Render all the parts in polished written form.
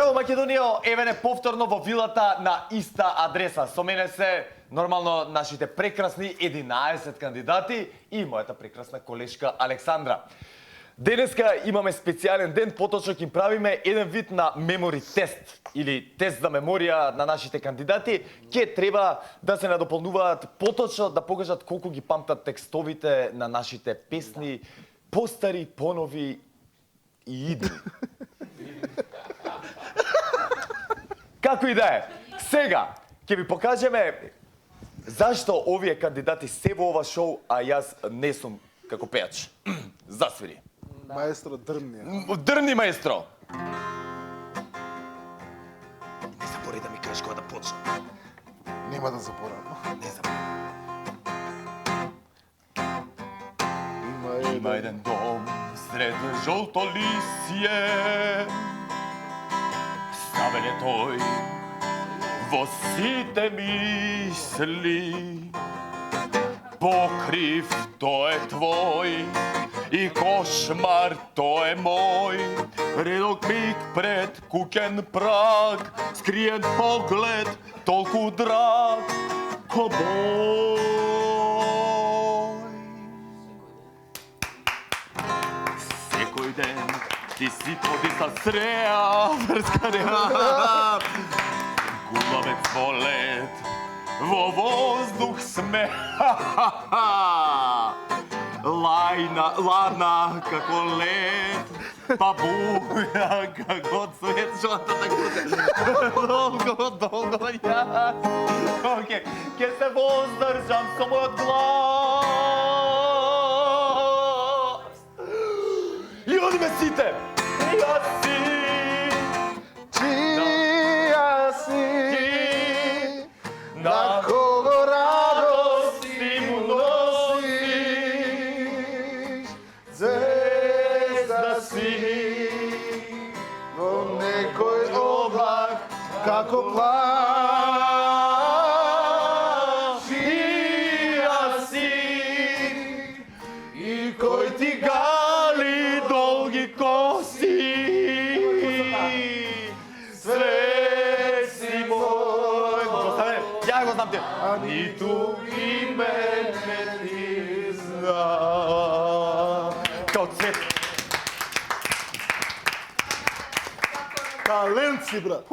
Здраво, Македонија, еве повторно во вилата на иста адреса. Со мене се, нормално, нашите прекрасни 11 кандидати и мојата прекрасна колешка Александра. Денеска имаме специјален ден, поточно ќе им правиме еден вид на мемори тест или тест за меморија на нашите кандидати. Ќе треба да се надополнуваат поточно, да покажат колку ги памтат текстовите на нашите песни, постари, понови и идни. Како и да е. Сега ќе ви покажеме зашто овие кандидати се во ова шоу, а јас не сум како пејач. Засвири. Маестро, дрмни. Дрмни, маестро. Не забори да ми кажеш кога да почнам. Нема да заборавам. Не забори. Има Има еден дом сред жолто лисје. Ставен е тој во сите мисли. Покрив тој е твој и кошмар тој е мој. Редок миг пред куќен праг, скриен поглед толку драг ко бој. Секој ден ти си тоди са среа, врскареа. Губавец во лед, во воздух сме. Ладна како лед, па буја како цвет. Што така долго јас. Океј, ке се воздржам со мојот глас. И одиме сите. Јас си. Чија си, На кого радост ти му носиш. звезда си, во некој облак како плаш. Чија си и кој ти гали долги коси. Све си мој. Ја го знам те. А Ниту име не ти знам. Као цвет. Талент си, брат.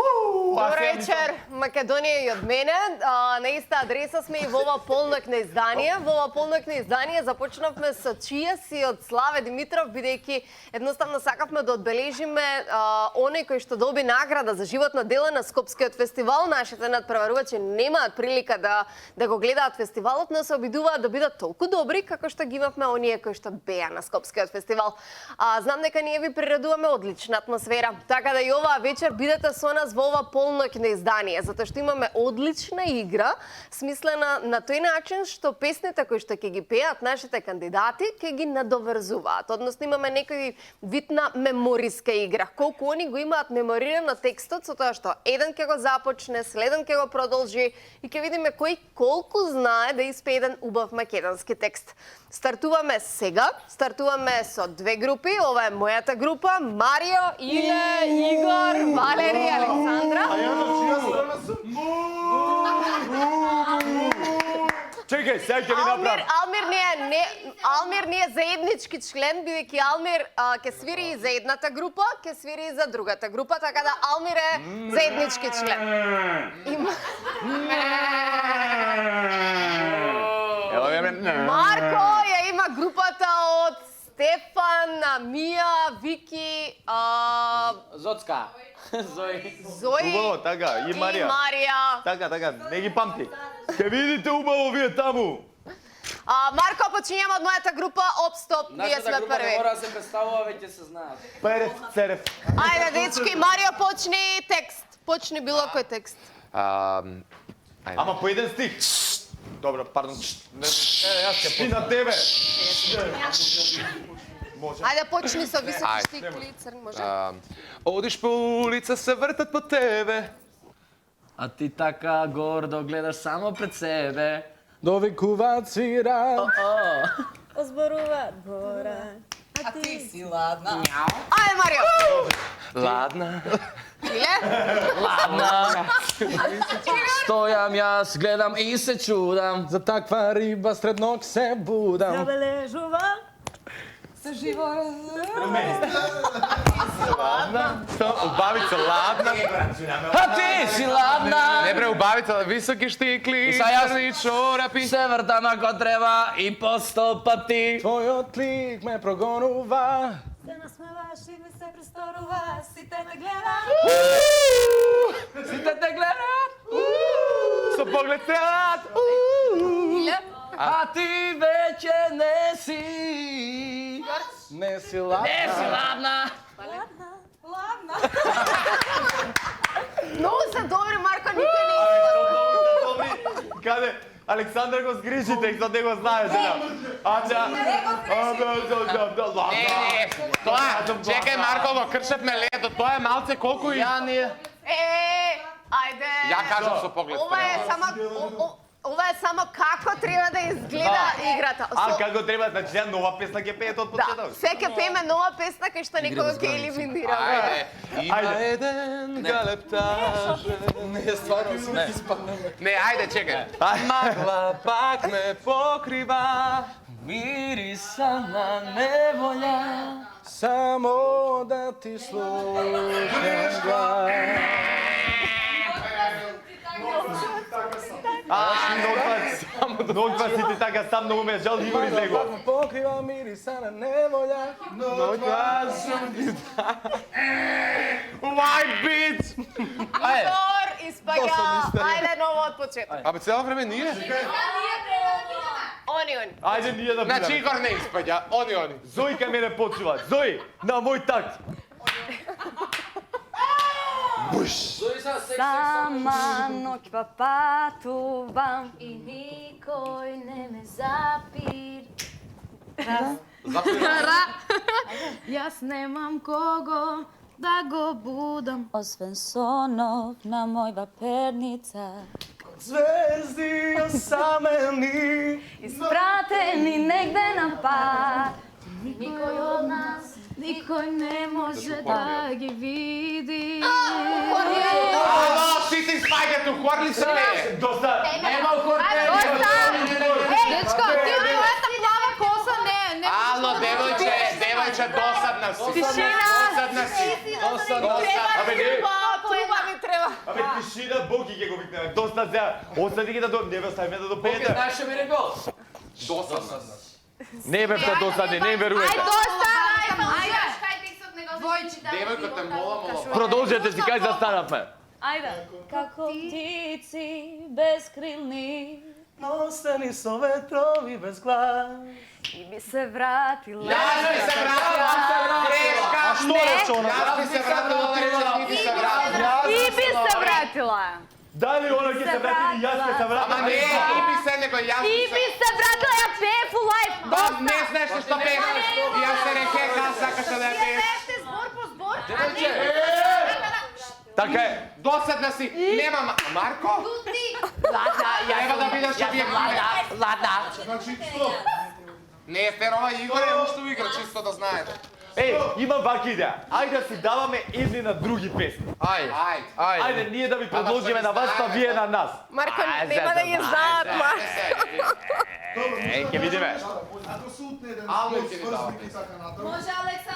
Добро вечер, Македонија и од мене. На иста адреса сме и во ова полноќно издание. Во ова полноќно издание започнавме со Чија си од Славе Димитров, бидејќи едноставно сакавме да одбележиме оној кој што доби награда за животно дело на Скопскиот фестивал. Нашите надпреварувачи немаат прилика да го гледаат фестивалот, но се обидуваат да бидат толку добри како што ги имавме оние кои што беа на Скопскиот фестивал. Знам дека ние ви приредуваме одлична атмосфера, така да и оваа вечер бидете со нас во ова полноќно издание, затоа што имаме одлична игра, смислена на тој начин што песните кои што ќе ги пеат нашите кандидати ќе ги надоврзуваат. Односно имаме некој вид на мемориска игра. Колку они го имаат меморирано текстот со тоа што еден ќе го започне, следен ќе го продолжи и ќе видиме кој колку знае да испее еден убав македонски текст. Стартуваме сега, стартуваме со две групи. Ова е мојата група, Марио, Иле, Игор, Валери, Александра. Чекај, сега ќе ви направам. Алмир не е заеднички член, бидејќи Алмир ќе свири и за едната група, ќе свири и за другата група, така да Алмир е заеднички член. Марко ја има групата од Стефан, Мија, Вики, Зоцка. Зои Убаво, така, и и Марија. Марија. Така, не ги памти. Ке видите убаво вие таму. Марко, почињаме од мојата група, оп-стоп, ние Нашата сме група не први. мора да се представува, веќе се знаат. Перев, церев. Ајде, дечки, Марио, почни текст. Почни било кој текст. Ама по еден стих. Добро, пардон. Јас ќе пи на тебе. Може. Ајде, почни со високи штикли, црн, може? Одиш по улица, се вртат по тебе. А ти така гордо гледаш само пред себе. Довикуваат свира. Озборуваат гора. А ти си ладна. Ајде, Марио! Ладна. Иле? Ладна. Стоям јас, гледам и се чудам. За таква риба сред ног се будам. Забележувам се живо. Убавица ладна. А ти си ладна. Не бре, убавица, високи штикли, И са јас- црни чорапи. Се вртам ако треба и по 100 пати. Твојот лик ме прогонува. Се насмеваш и ми се престорува, сите ме гледат. Сите те гледат. Со поглед стрелат. Иле? А ти веќе не си. Не си ладна. Не си ладна. Ладна, ладна. Многу се добри, Марко, никој не иска. Добри. Каде? Александра го сгрижи, тек за него знаеш, да. Ајде. Не, тоа, чекај Марко, го кршевме лето, тоа е малце колку и... Ја ние. Ајде. Ја кажам со поглед Ова е само ова е само како треба да изгледа играта. А како треба, значи ја нова песна ќе пеете од Да, почеток? се ќе пееме нова песна кај што некој ќе елиминира. Ајде, има Ајде. еден галептаж. Не, стварно сме Не. испаднали. Не, ајде, чекај. Магла пак ме покрива. Мириса на неволја. Само да ти слушам глас. Ногва си ти така сам многу ме жал Игор излего. Пак ме покрива мириса на неволја. White beats. Игор испаѓа. Ајде ново од почеток. Абе, цело време ние? Они. Ајде ние да Значи бидеме. Игор не испаѓа, они. Зои кај мене почува. Зои, на мој такт. Сама ноќва патувам и никој не ме запира. Јас немам кого да го будам, освен сонов на мојва перница. Звезди осамени. Испратени негде на пат, никој од нас, никој не може да ги види. Ало, сите испаѓате, ухорли се ме. Доста. Нема ухорте. Дечко, ти твојата плава коса не Ало, девојче, досадна си. Тишина. Досадна си. Абе не. Туба ми треба. Абе тишина, Боги ќе го викнеме. Доста сега. Остави ги да не ве оставиме да допеете. Знаеш што ми рекол? Досадна. Не бе та досадни, не верувате. Доста. Девојката мола. Продолжете си кај застанавме. Ајде. Како птици безкрилни, Остани со ветрови без глас. и би се вратила. Јас би се вратила. Грешка. А што рече она? Јас би се вратила, ти речеш ти би се вратила. И би се вратила. Дали она ќе се врати и јас ќе се Ама вратам? не, ти би се него, јас И би се... би се вратила, ја пее фу лайф. Дос не знаеш што пееш. Јас се реке, аз сакаше да ја пееш. Збор по збор. Така е. Досадна си. Нема Марко. Треба да бидеш објективен. Не е фер, ова Игор е уште игра, чисто да знаеш. Имам вака идеја. Ајде да си даваме едни на други песни. Ајде. Ајде ние да ви предложиме на вас, па вие на нас. Марко, нема да ги знаат, Марко. Ќе видиме. Алме ќе ни дава. Може Александр.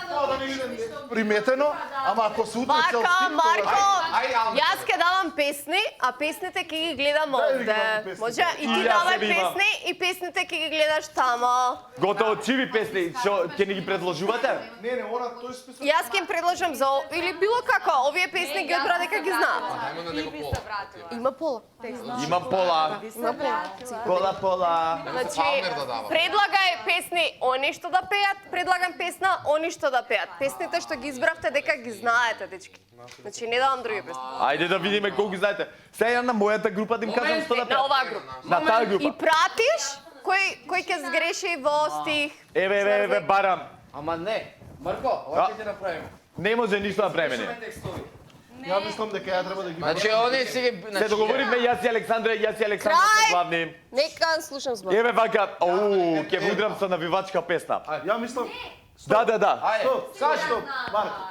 Приметено, ама ако се утне цел Марко, стик, Марко. Ајде, Алме. Јас ќе давам песни, а песните ќе ги гледам Дај да ги овде. гледам песни. Може и ти И јас давај се имам. песни и песните ќе ги гледаш тамо. Готово, чиви песни, што ќе ни ги предложувате? Не, она тој список. Јас ќе им предложам за или било како, овие песни ги одбра дека ги знаат. Ајмо на него пола. Има пола. Имам пола. Има пола. Пола. Значи, Палмер да дава. предлагај песни они што да пеат, предлагам песна они што да пеат. Песните што ги избравте дека ги знаете, дечки. Значи не давам други песни. Ајде да видиме колку знаете. Сега на мојата група да им кажам што да На пеат. оваа група. На таа И група. пратиш кој ќе сгреши во стих. Еве, барам. Ама не. Марко, ова ќе ти направиме. Не може ништо да премени. Текстови. Ја мислам дека ја треба да ги... Значи, они си ги... Се договоривме јас и Александра сме Крај! главни. Нека слушам збор. Еве вака, ќе вудрам со навивачка песна. Ја мислам... Да. Ајде. Стоп, стоп, Марко.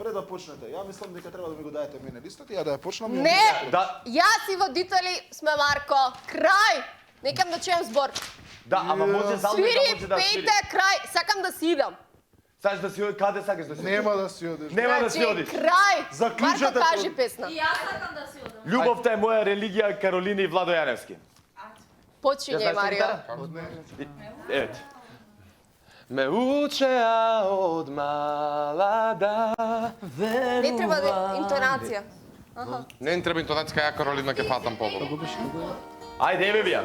Пред да почнете, ја мислам дека треба да ми го дадете мене листот и ја да ја почнам. и Не, Да. јас и водители сме Марко. Крај! Некам да чуjem збор. Да, ама може залбека, Свири, може да свири. пејте, крај. Сакам да си идам. Сакаш да си оди, каде сакаш да си? Нема да си одиш. Нема да си Значи, одиш. крај. Заклучете Марко, кажи тоа. песна. И јас сакам да си одам. Љубовта е моја религија, Каролина и Владо Јаневски. Почињај, Марио. Ето. Ме учеа од малада. Не треба да интонација. Не ни треба интонација, ја Каролина ќе фатам побол. Ајде, еве вија.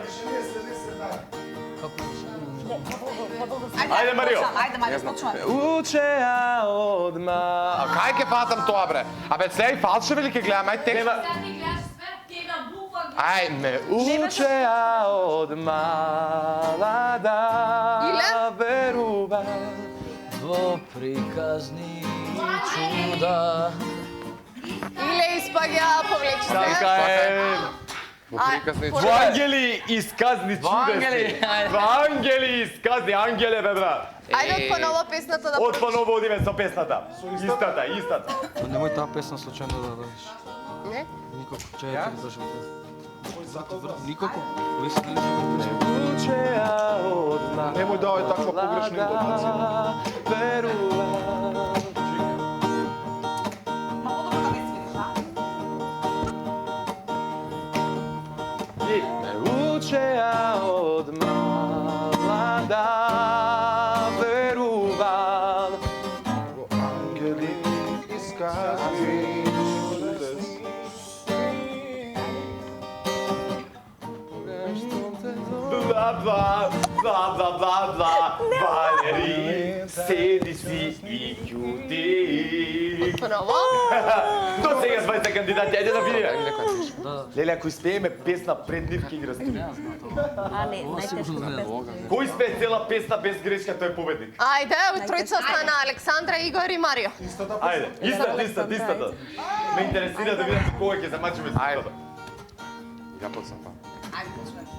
Ајде, Марио. Ајде, Марио, почнуваме. Учеа од А кај ќе фатам тоа, бре? Абе, сега и фалшеви ли ќе гледам? Ај текст. Нема. Сега ти гледаш све, ќе има буква. Ај, ме Учеа од малада. Иле? Верува. Во приказни чуда. Иле испаѓа, повлечи Така се. е. во приказни Во Во ангели исказни ангели, чудесни. ајде. Во ангели исказни, ангеле, бе, брат. Ајде од понова песната да Од поново одиме со песната. Истата. Немој таа песна случајно да дадеш. Не? Никако, че ја ти дошол. Никако. Лисли. Учеа од малада. Немој давај таква погрешна интонација. Верува. Ма подобро да не свириш, а? И ме учеа од малада. Верувам. Во ангели исказни чудесни. Бла, Валери, седи си и ќути. Понова? До сега 20 кандидати, ајде да видиме. Некоја Леле, ако испееме песна пред нив, ќе ги растури. А, не, најтешко песна. Кој испее цела песна без грешка, тој е победник. Ајде, тројца стана Александра, Игор и Марио. Ајде, истата. Ме интересира да видам кога ќе замачиме со Ајде. тоа. Ја почнам па.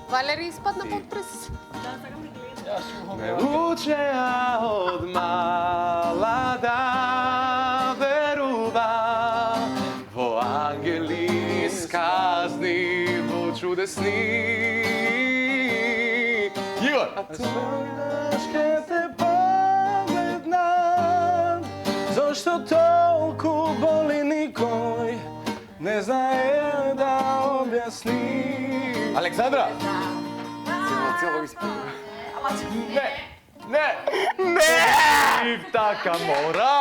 Валери испадна под прес. Ме учеа од малада, верува во ангели сказни, во чудесни. Игор! Тогаш ке те погледнам, зашто толку боли никој не знае да објасни. Александра! Цело испева. Не! И така мора!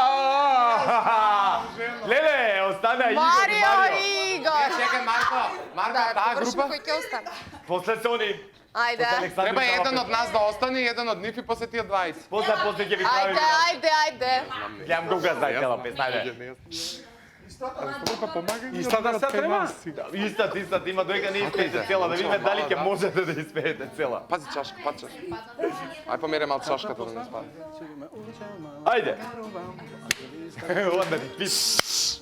Леле, остана Игор и Марио Марио. и Игор. Чекај, Марко, таа Површи група. кој ќе остане. После се они. Ајде. Треба еден од нас да остане и еден од нив и после тие 20. После ќе ви правим. Ајде. Гледам кога знај цела песна, ајде. Истата се треба? Истата, има дојка не испеете цела, да видиме дали ќе можете да испеете цела. Пази чашка, пази. Ај помере малку чашката да не спади. Ајде. Onda ti pis.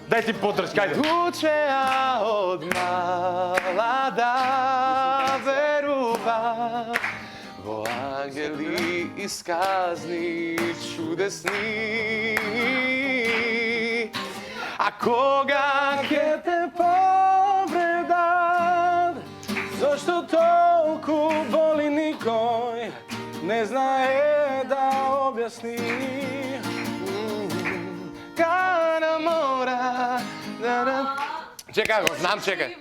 Дај ти подршка, ајде. Учеа од малада, верува во ангели исказни, чудесни. А кога ќе те Повредам, зашто толку боли никој не знае да објасни. Кара мора. Чекај го, знам, чекај.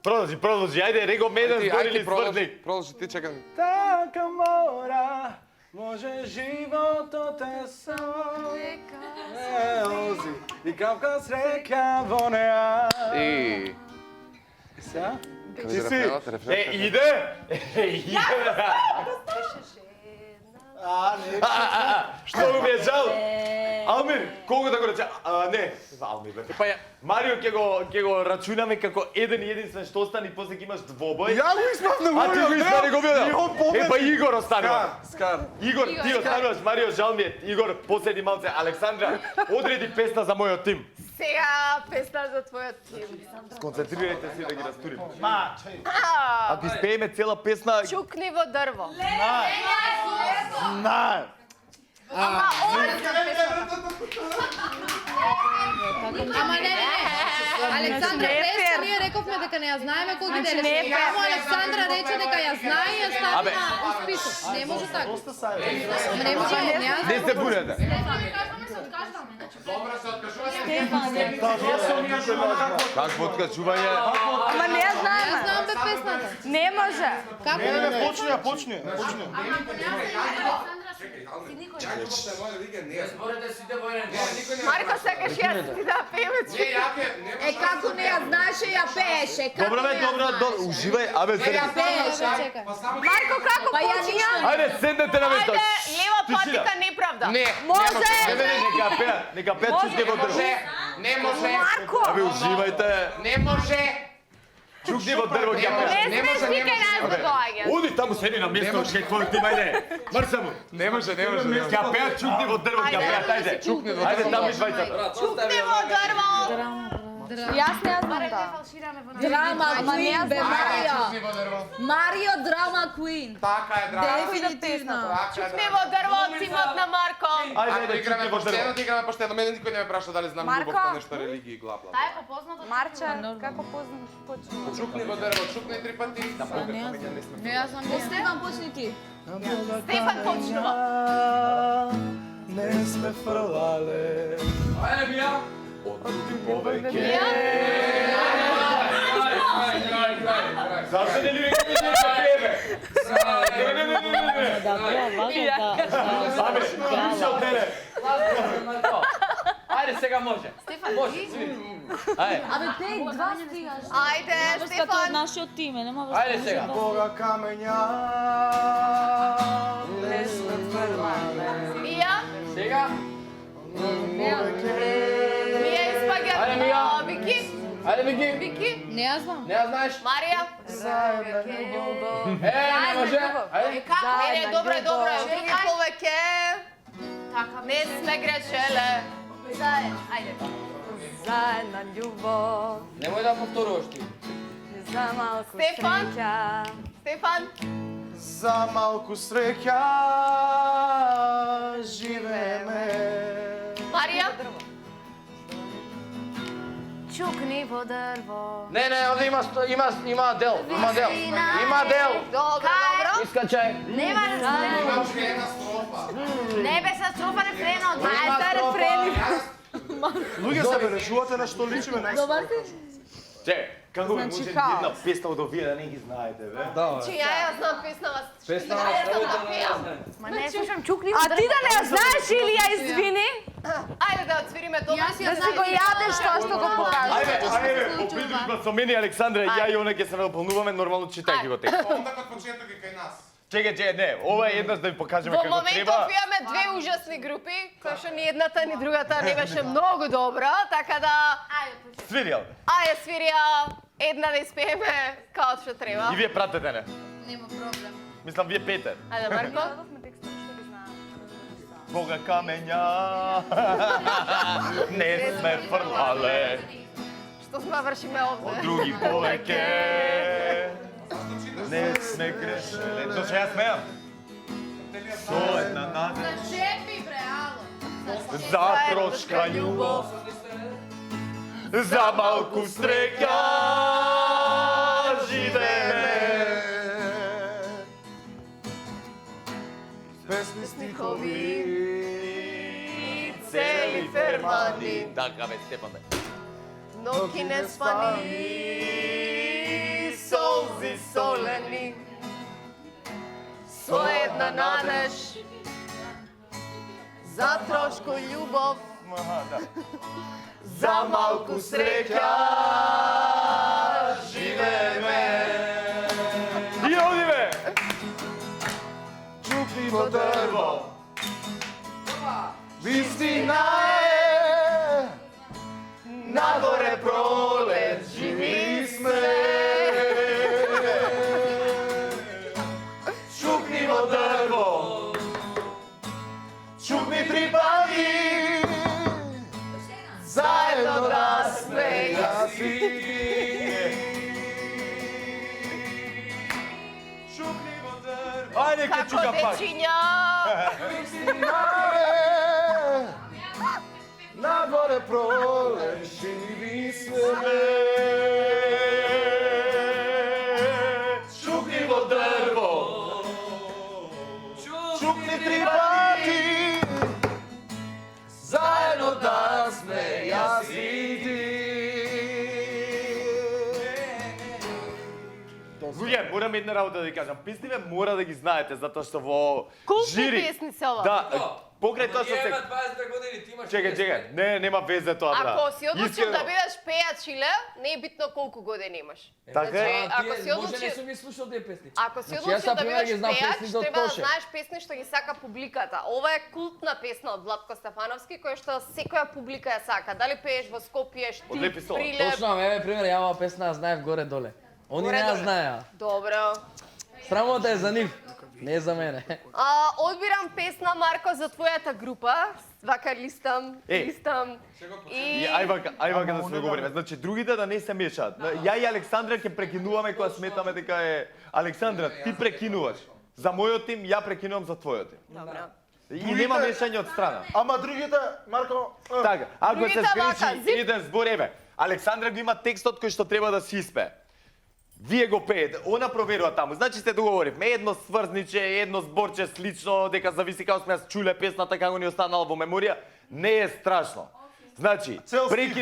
Продолжи, ајде, рего меден збор или сврдник. Продолжи, ти чекам. Така мора, може животот е само елзи и капка среќа во неа. И Сега? Ти си? Иде! Иде! Што го ми е жал? Алмир, кого да го рече? Не, Алмир бе. па ја Марио ќе го рачунаме како еден и единствен што остане и после ќе имаш двобој. Ја го исправна А ти го испари го биде? победник. Па Игор останува. Скар. Игор, ти остануваш, Марио, жал ми е. Игор, последни малце. Александра, одреди песна за мојот тим. Сега песна за твојот тим. Сконцентрирајте се да ги растурим. Ако испееме цела песна, Чукни во дрво. Знаем. Ама, ова е песната. Ама не. Александра, престо ние рековме дека не ја знаеме кој ги делеше. Само Александра рече дека ја знае и ја стави на список. Не може така. Не може, Не се бурете. Добро се откажува. Какво откачување? Ама не ја Ја знаеме. знам бе песната. Не може. Како? Почни. Марко, сакаш јас ти да пееме? Е, како не ја знаеше, ја пееше. Добро бе, добро, уживај. Абе, Ја седи. пееше, чекај. Марко, како почиња? Ајде, седнете на место. Ајде, лева Тишина. патика неправда. Не, Може. Нека пеат чук небо дрво. не може. Марко. Абе, уживајте. Не може. Чук небо дрво ќе Не пеат. Не смеш ти кај нас да доаѓаш. Оди таму седи на место, ќе твој тим, ајде. Марш само. Не може. Ќе пеат чук небо дрво, ќе пеат, ајде. Ајде, таму извајте. Небо дрво. Јас не ја знам таа. Драма Queen, бе, Марио. Марио, драма Queen. Така е, драго. Дефинитивно. Небо дрво, тимот на Марко. Ајде, чук Играме небо дрво. поштено, играме поштено. Мене никој не ме праша дали знам Марко. љубовта, нешто религија и бла бла. Марче, како познам почнува? Чукни во дрво, чукни 3 пати. Не ја знам. Стефан, почни ти. Стефан почнува. Не сме фрлале. Ајде, Мија. Зашто не ли викаме да пееме? Абе, више од мене. Ајде, сега може. Може, сви. Ајде, Абе, пеј два стига. Ајде, Стефан. Нашиот име, нема ајде сега. Бога камења. Не сме фрлале. Мија. Сега. Мија испаѓа. Ајде, Мија. Вики. Ајде, Вики. Вики. Не ја знам. Не ја знаеш? Марија. Не може. Ајде. Не, добро е. Други повеќе. Не сме грешеле. Ајде. Заедна љубов, Немој да повторуваш ти. за малку Стефан? среќа. Стефан. За малку среќа живееме. Марија. Чукни во дрво. Не, овде има дел. Има дел. Добро. Искачај. Нема Имаш ли една строфа? Не бе са строфа рефренот. Ајде, рефрени. Луѓе се бе решувате на што личиме на Добар ти? Че, како би Значи, може хаос. една песна од овие да не ги знаете, бе? Че ја знам песнава. Песна Ма не слушам чукни во А дрво. ти да не ја знаеш или ја извини? Ајде да отсвириме тоа. Јас ја Да си го јадеш тоа што го покажа. Ајде, по придружба со мене и Александра, ја и она ќе се наполнуваме нормално читајќи го текст. Онда кога почеток е кај нас. Чекај, не, ова е еднаш да ви покажеме Во како моментов треба. имаме две ужасни групи, кои што ни едната ни другата не беше многу добра, така да Свирил. ајде свирија една да испееме како што треба. И вие пратете не. Нема проблем. Мислам, вие пете. Ајде Марко. Бога камења, не сме фрлале, Што сме вршиме од овде? други повеќе. Не сме грешеле. Зошто ја смеам? Со една нада. Шепи бре, ало. За трошка љубов, за малку среќа живееме. Песни стихови. Цели фермани, Така бе, Стефане. ноки не спани, солзи солени, со една надеж, за трошко љубов, за малку среќа живееме. И одиме! Чукни во дрво. Вистина е, надоре пролет, живи сме. Чукни во дрво, чукни 3 пати, заедно да сме јас и ти. Чукни во дрво. Ајде, ке Како чука пак. дечиња, Нагоре пролещи све. Шукливо дрво, Чукни 3 пати, заедно да сме јас и ти. Луѓе, морам една работа да ви кажам. Песниве мора да ги знаете, затоа што во Култни жири... песни се ова. Да, покрај тоа што се... 22 години, ти имаш... Чекај, нема везе тоа, брат. Ако си одлучил Искрено. да бидеш пејач или, не е битно колку години имаш. Така е? Значи, ако си Може не одлучил, сум ги слушал тие песни. ако си Значи, јас, одлучил да например, бидеш ги знам пејач, песните од треба да Тоше. знаеш песни што ги сака публиката. Ова е култна песна од Владко Стефановски, која што секоја публика ја сака. Дали пееш во Скопје, Од Лепи Штип, Сол. Прилеп. Точно, еве пример, ја оваа песна ја знаев горе-доле. Они не ја Горе-доле. знаеа. Добро. Срамота е за нив, не е за мене. Одбирам песна, Марко, за твојата група. Вака листам. И ај вака да се договориме. Значи другите да не се мешаат. Ја и Александра ќе прекинуваме кога сметаме дека е Александра, ти прекинуваш. За мојот тим, ја прекинувам за твојот тим. Добро. И нема мешање од страна. Ама другите, Марко, Така, ако се Другите вака, сгреши зип. еден збор, еве, Александра го има текстот кој што треба да се испее. Вие го пеете, она проверува таму. Значи се договоривме, едно сврзниче, едно зборче слично, дека зависи како сме јас чуле песната, како ни останала во меморија, не е страшно. Значи, Цел стих.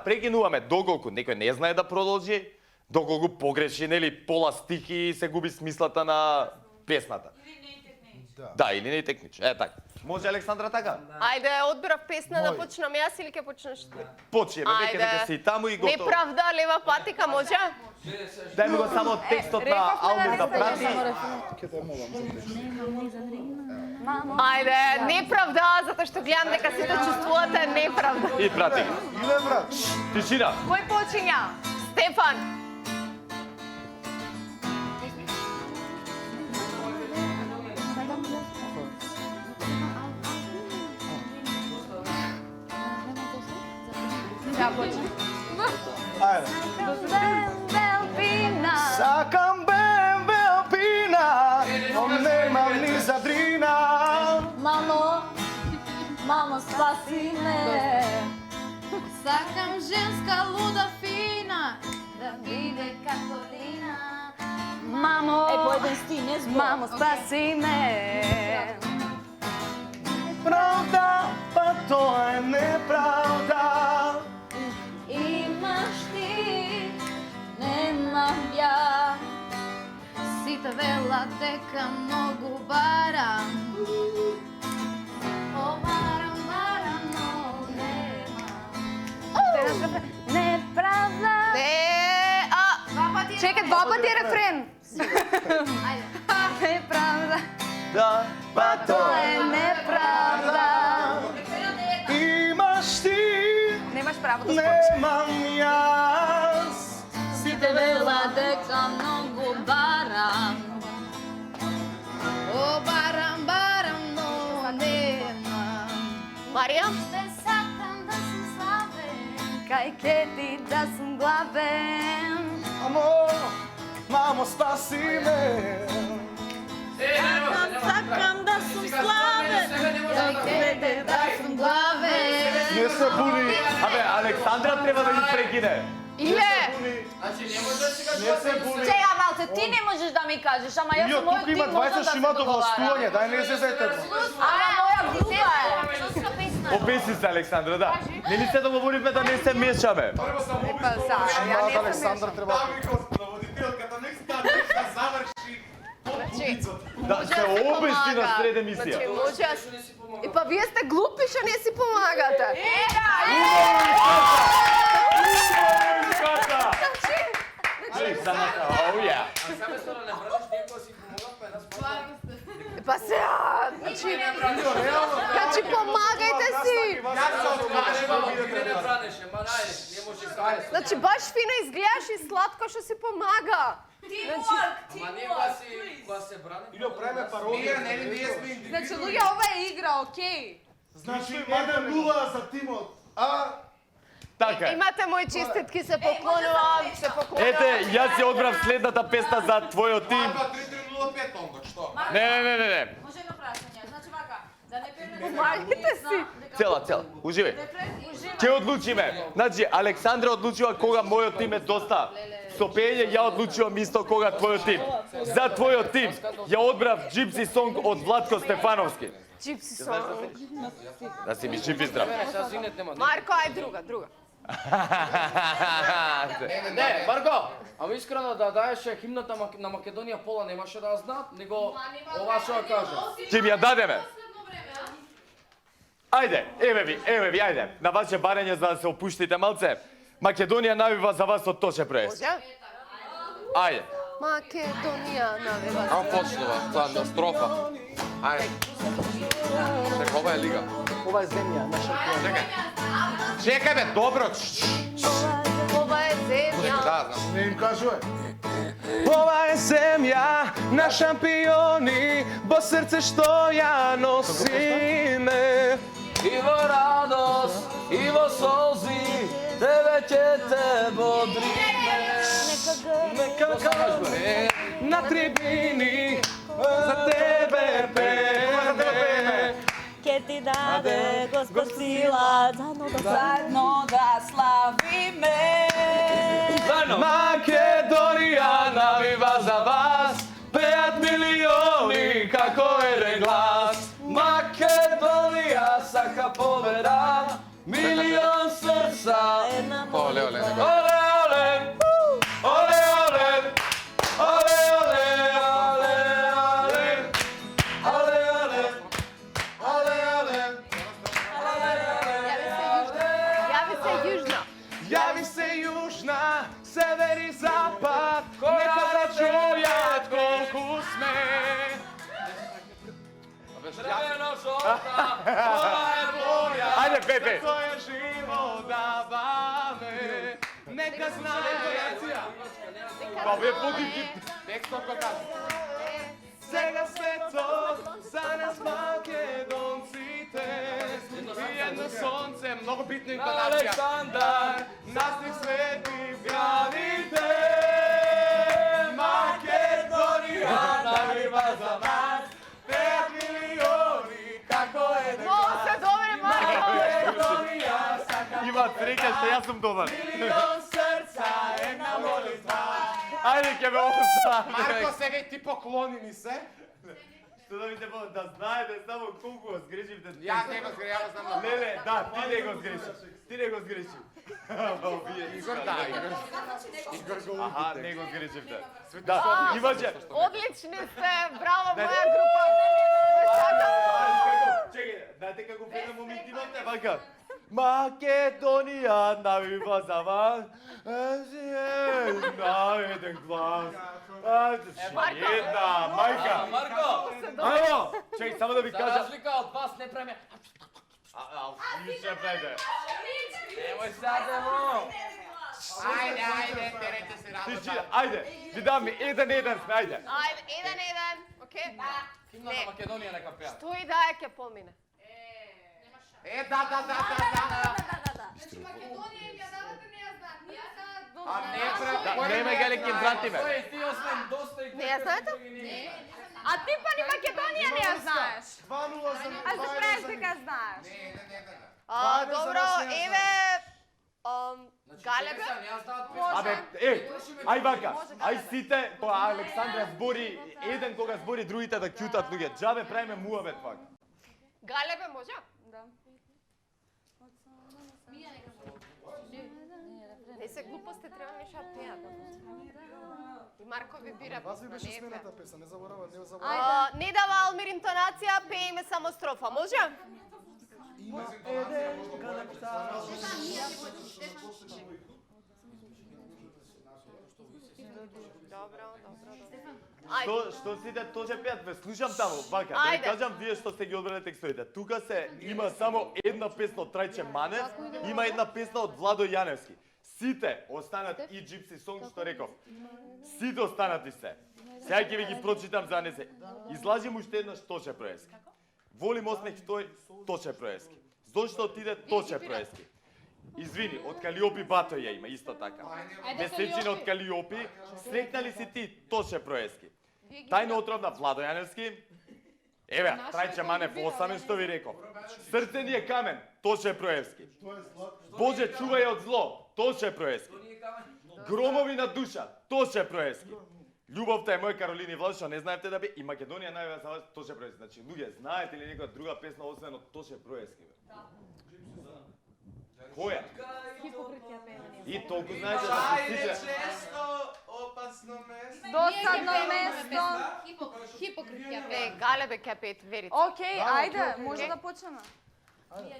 прекинуваме доколку некој не знае да продолжи, доколку погреши, нели, пола стих и се губи смислата на песната. Да, или не технич. Е така. Може Александра така? Ајде, одбирав песна да почнам јас или ќе почнеш ти? Почнеме, веќе дека си таму и готово. Неправда, лева патика, може? Дај ми го само текстот на албум да прати. Ајде, неправда, затоа што гледам дека сите чувствувате неправда. И прати. Иле брат. Тишина. Кој почиња? Стефан. Ја почне. Ајде. Белбина. Сакам бе опина, но немам ни за дрина. Мамо, мамо, спаси ме. Сакам женска луда фина. Да биде како Лина. Мамо, по еден стине збор. Мамо, спаси ме. Правда, па тоа е неправда. Имаш ти, немам ја. Сите велат дека многу барам. О, барам, барам, но немам. Неправда. Два пати е Чекай, два пати е рефрен. Неправда. Да, па Тоа е неправда. Имаш ти, Немаш право да спориш. немам јас. Сите велат дека многу барам. О, барам, барам, но немам. Марија? Те сакам да сум славен, кај ке ти да сум главен. Мамо, спаси ме. Сакам да сум славен, кај ке ти да сум главен. Не се буни. Абе, Александра треба да ги прекине. Иле! Не се буни. Чеја, малце, ти не можеш да ми кажеш, ама јас Илио, со мојот тука тим има можам 20 да се шиматов влаштување, договарам. дај не се зете. Ама моја група е. Описи се, Александра, да. Нели се договоривме да не се мешаме? Шимат Александар треба. Да се обести на сред емисија. Значи, може јас... И па вие сте глупи што не си помагате. Александра, оу ја. Па се, значи помагајте си. Значи баш фина изгледаш и сладко што си помага. Илио, преме пародија. Значи, луѓе, ова е игра, окей? Значи, 1-0 за тимот. Така е. Имате мои честитки, се поклонувам, се поклонувам. Ете, јас си одбрав следната песна за твојот тим. 3-3-0-5 онда, што? Не. Може едно прашање. Значи, вака, да не пееме Помагайте си. дека Цела. Уживај. Ќе одлучиме. Значи, Александра одлучува кога мојот тим е доста со пење, ја одлучувам исто кога твојот тим. За твојот тим ја одбрав Gypsy Song од Владко Стефановски. Gypsy Song. Да си ми жив и здрав. Марко, ај друга. Не, Марко, ама искрено да даеше химната на Македонија пола немаше да ја знаат, него ова што ја кажа. Ќе ми ја дадеме. Ајде, еве ви, ајде. На ваше барање за да се опуштите малце. Македонија навива за вас од Тоше Проес. Може? Ајде. Македонија навива. Ам почнува, таа строфа. Ајде. Дека ова е лига. Ова е земја, наша планета. Чекај бе, добро. Ова е земја. Да, знам. Не им кажуе. Ова е земја на шампиони, бо срце што ја носиме. И во радост, и во солзи, тебе ќе те бодриме. Нека грме на трибини, за тебе пееме. Ке ти даде Господ сила, заедно да славиме. Македонија навива за вас, пеат милиони како еден глас. Македонија сака победа, милион срца. Оле, оле, нека. Оле, оле, оле, оле, оле, оле, оле, оле, оле, оле, Јави се Јужна. Јави се јужна, север и запад, нека да чујат колку сме. Дрвено жолта, ова е боја. Ајде, Пепе. Кој живот даваме, нека знаат. Па ве подики. Текстот го кажа. Сега светот за нас македонците и едно сонце, много битна интонација. Александар, Нас ни свети в градите, Македонија навива за нас, пеат милиони како еден Много глас. се добре, Марко. Македонија сака Има среќа што јас сум добар. милион срца, една молитва. Ајде ќе ме остане. Марко, сега и ти поклони ми се. Што да видите да знаете само колку го сгрешивте. Ја не го згреја, знам на Леле, да, ти не го сгрешив. Ти не го сгрешив. Игор, да, Игор. Игор го Аха, не го сгрешивте. Да, имаше. Одлични сте, браво моја група. Чекај, знаете како пеем моментивите вака? Македонија навива за вас, на еден глас. Една, мајка. Марко, Ало, чекај, само да ви за кажам. разлика од вас не преме. Више, бебе. Немој садемо. Ајде, терете се Тиши, радост. ајде, ви дам ми еден, сме, ајде. Ајде, еден, окей? Химна Не. на Македонија нека пеат. Тој да е ке помине. Да. Македонија им ја давате не ја знаат. Ние сега А не, Не ме гали ке вратиме. Тој ти освен доста и Не ја знаете? А ти па ни Македонија не ја знаеш. 2-0 за А се правиш дека знаеш. Добро, еве Галебе. Абе, ај вака, ај сите, кога Александра збори еден, кога збори другите да кјутат луѓе. Џабе правиме муавет пак. Галебе може? Да. Не се глупости, треба нешто да пеат. И Марко ви бира Вас ви песна, беше не е смената пеа. песна, не заборавам. Не дава Алмир интонација, пееме само строфа, може? Добро. Што сите точе пеат, ве слушам таму, вака, да ви Ајде. кажам вие што сте ги одбрали текстовите. Тука има само една песна од Трајче Манев, има една песна од Владо Јаневски. Сите останат и Gypsy Song што реков. Сите останати се. Сега ќе ви ги прочитам за не се. Излажи му уште еднаш Тоше Проески. Волим осмех тој Тоше Проески. Зошто отиде Тоше Проески? Извини, од Калиопи Батој ја има исто така. Месечина од Калиопи, срекнали си ти Тоше Проески? Тајна отров на Владо Јаневски, Еве, Трајче Манев, осаме што ви реков. Срце ни е камен, Тоше Проевски. Боже, чувај од зло, Тоше Проевски. Громови на душа, Тоше Проевски. Љубовта е мој Каролини Влашо, не знаевте да би и Македонија најава за вас Тоше Проевски. Значи, луѓе, знаете ли некоја друга песна освен од Тоше Проевски? Која? И толку знаете да се стиče. Често опасно место. Досадно место. Хипокрит Не, ќе Галебе Кепет, верите. Океј, ајде, може да почнеме.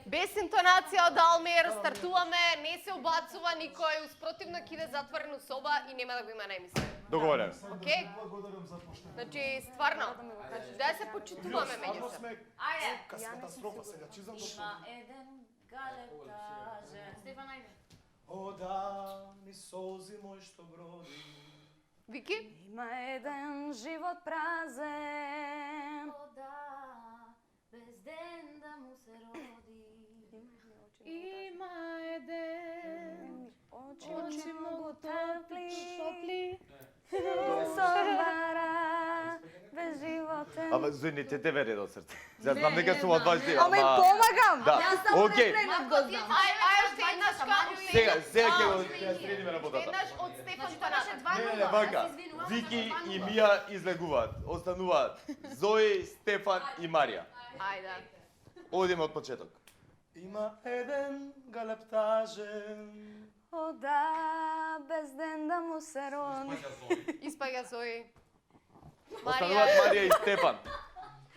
Без интонација од Алмир, стартуваме, не се убацува никој, успротивно ќе иде затворена соба и нема да го има на емисија. Договорено. Океј? Значи, стварно, да се почитуваме меѓу се. Ајде. Катастрофа сега, чизам Има еден галеб каже. Стефан, ајде. О да, ни солзи мој што броди. Вики? Има еден живот празен. О да, без ден да му се роди. Има еден Очи многу топли. топли. Собара без животен. Ама зуните те вере до срце. Ја знам дека сум од вашите, Ама им помагам. Да, Јас само окей. рефренот го знам. Ај, още еднаш Сега ќе го средиме работата. Еднаш од Стефан Танат. Не, вака. Вики и Мија излегуваат, остануваат. Зои, Стефан и Марија. Ајде. Одиме од почеток. Има еден галептажен. О да, без ден да му се роди. Испаѓа Зои. Остануваат Марија и Стефан.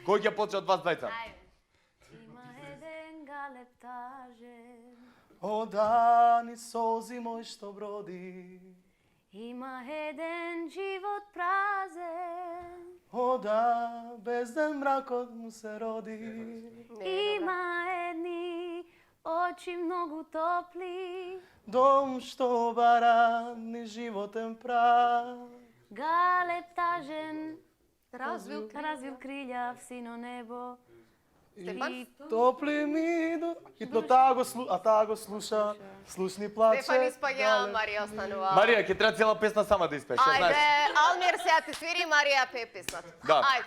Кој ќе почне од вас двајца? Има еден галептажен. О да, ни солзи мој што броди. Има еден живот празен. О да, без ден мракот му се роди. Има едни очи многу топли. Дом што бара ни животен прав. Галептажен развил крилја в сино небо. Стефан? Топли ми до... Хитно таа го слуша, слушни плаче. Стефан испаѓа, Марија останува. Марија, ќе треба цела песна сама да испееш, ја знаеш. Ајде, Алмир сега ти свири, Марија пее песната. Да. Ајде.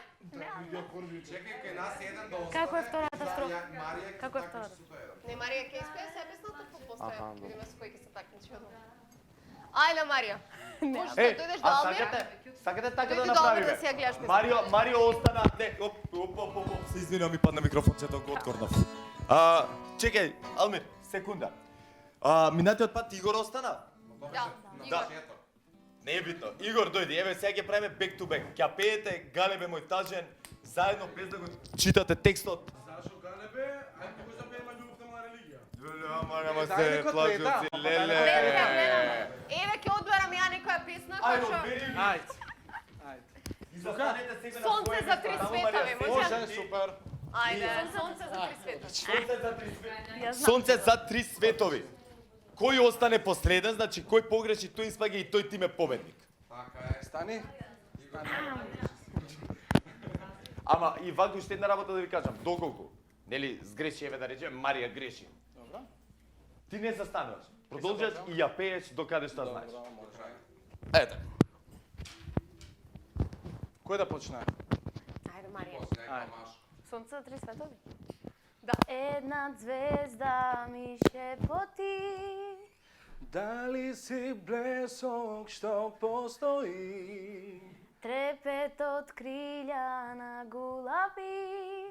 Чекај кај нас еден да Како е втората строфа? Марија Како е втората? Не, Марија ќе испее сега песната, па после ќе видиме со кој ќе се такмичи одма. Ајде, Марија. Можеш да дојдеш до Алмир? Сакате така да Дојди до Алмир направиме. да си ја гледаш песната. Марио остана, не, оп, се извинувам, ми падна микрофончето, го откорнав. Чекај, Алмир, секунда. Минатиот пат Игор остана? Да, Да. Не е битно. Игор дојди, еве сега ќе правиме back to back. Ќе пеете Галебе мој тажен, заедно без да го читате текстот. Зашо Галебе, ајде го запееме љубовта на религија. Леле, ама се плажуци, леле. Еве ќе одберам ја некоја песна која што... Ајде. И застанете сега на Сонце своје за три места, светови, Марија, може? Супер. Ајде, сонце за три светови. Сонце за три светови. Кој остане последен, значи кој погреши, тој испаѓа и тој тим е победник. Стани. Ама и вака уште една работа да ви кажам, доколку, нели, сгреши, еве да речеме, Марија греши. Добро. Ти не застануваш. Продолжаш и ја пееш докаде што знаеш. Ете. Кој да почне? Ајде, Марија. Сонце за три светови. Една звезда ми шепоти. Дали си блесок што постои? Трепет од крилја на гулаби.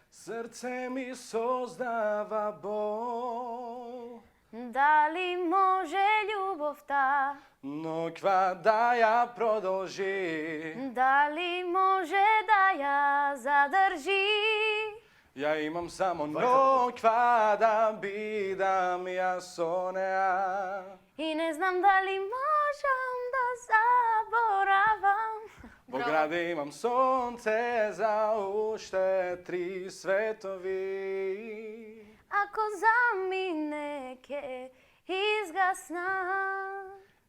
Срце ми создава бол. Дали може љубовта? Ноќва да ја продолжи. Дали може да ја задржи? Ја имам само ноќва да бидам ја со неа. И не знам дали можам да заборавам. Во граде имам сонце за уште три светови. Ако замине ке изгасна.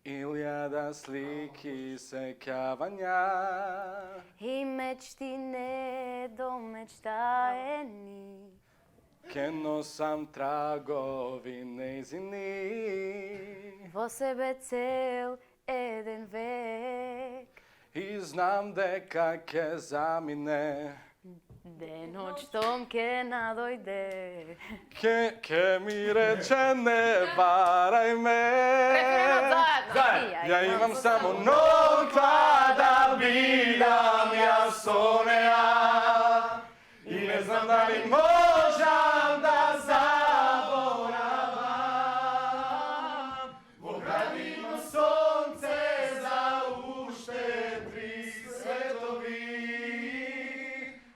Илјада слики сеќавања. И мечти недомечтаени. Ке носам трагови нејзини. Во себе цел еден век. И знам дека ке замине. Деноќ том ке надојде. Ке ми рече не барај ме. Референот заедно. Ја имам само ноќта да бидам јас со неа. И не знам дали можам да заборавам. Во градино сонце за уште 3 светови.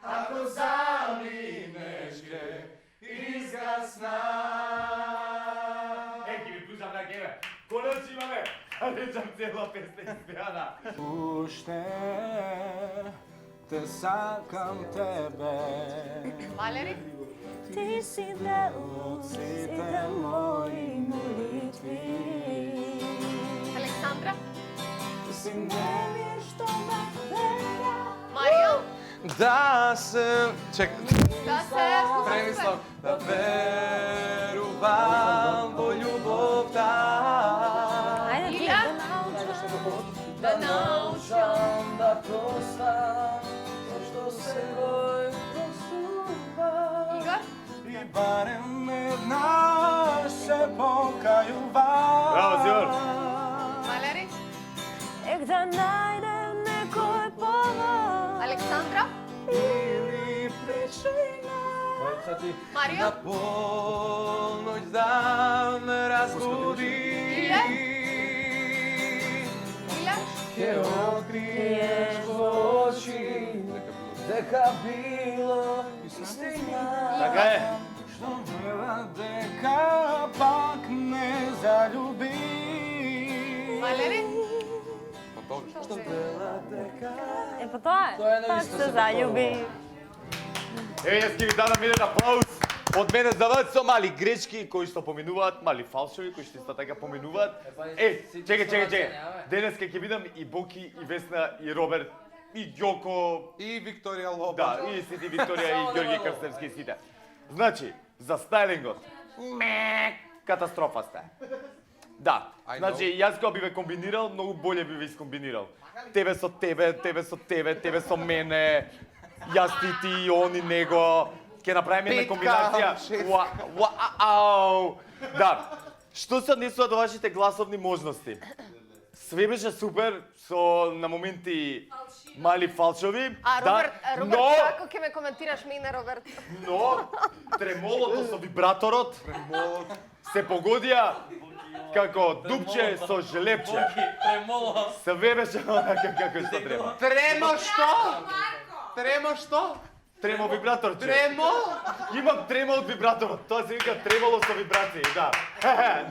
Ако заминеш ке изгаснам. Ги ви пушам на геме. Колеш имаме. Речам цела песна испеана. Уште те сакам тебе. Валери? Ти си дел од сите мои молитви. Александра? Си Немир што ме вера. Марио? да се... Чекай. Да се Премислам. Да верувам во љубовта. Ајде ти Илја? да научам. Да простам што секој простува. Игор? И барем еднаш се покајува. Браво, Зиор. Валери? Ек да најдем некој повод. Александра? Или причина Марио? на полноќ да ме разбуди. Илја? Илја? Ке откриеш во очи дека било истина. Така е. Што вела дека пак не залюби. Валери? Што вела дека... Па тоа е. Пак се заљуби. Јас ќе ви дадам еден аплауз од мене за вас со мали грешки кои што поминуваат, мали фалшови кои што исто така поминуваат. Чекај. Денеска ќе видам и Боки, и Весна, и Роберт, и Ѓоко, И Викторија Лобачо. да, и сите Викторија и Ѓорги Крстевски и сите. Значи, за стайлингот, катастрофа сте. Да, значи јас кога би ве комбинирал, многу боле би ве искомбинирал. Тебе со тебе, тебе со тебе, тебе со мене, јас ти, они него. Ќе направиме една комбинација. Вау! Да. Што се однесува до вашите гласовни можности? Све беше супер, со на моменти мали фалшови. А, да, Роберт, но, како ќе ме коментираш мене, Роберт? но тремолото со вибраторот се погодија како дупче со жлепче. Тремоло. Све беше онака како што треба. Тремо што? Тремо што? Тремо вибраторче. Тремо? Имам трема од вибраторот. Тоа се вика тремоло со вибрации, да.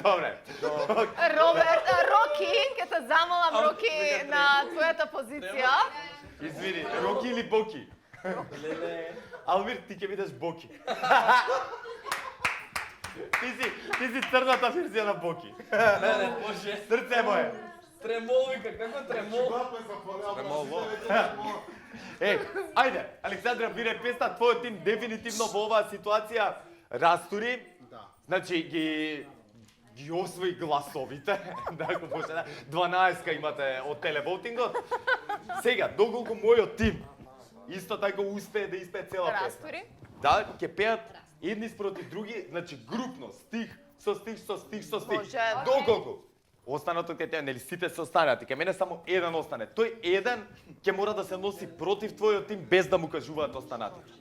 Добре. Роберт, Роки, ќе те замолам, Роки, на твојата позиција. Извини, Роки или Боки? Алвир, ти ќе бидеш Боки. Ти си црната верзија на Боки. Боже. Срце мое. Тремол вика, како тремол? Ајде, Александра, бире песна, твојот тим дефинитивно во оваа ситуација растури. Значи, ги освои гласовите, да го може да. 12 имате од телевотингот. Сега, доколку мојот тим исто така успее да испее цела песна. Растури. Да, ќе пеат едни спроти други, значи групно, стих со стих со стих со стих. Може. Доколку останато ќе нели сите се останат, ќе мене само еден остане. Тој еден ќе мора да се носи против твојот тим без да му кажуваат останатите.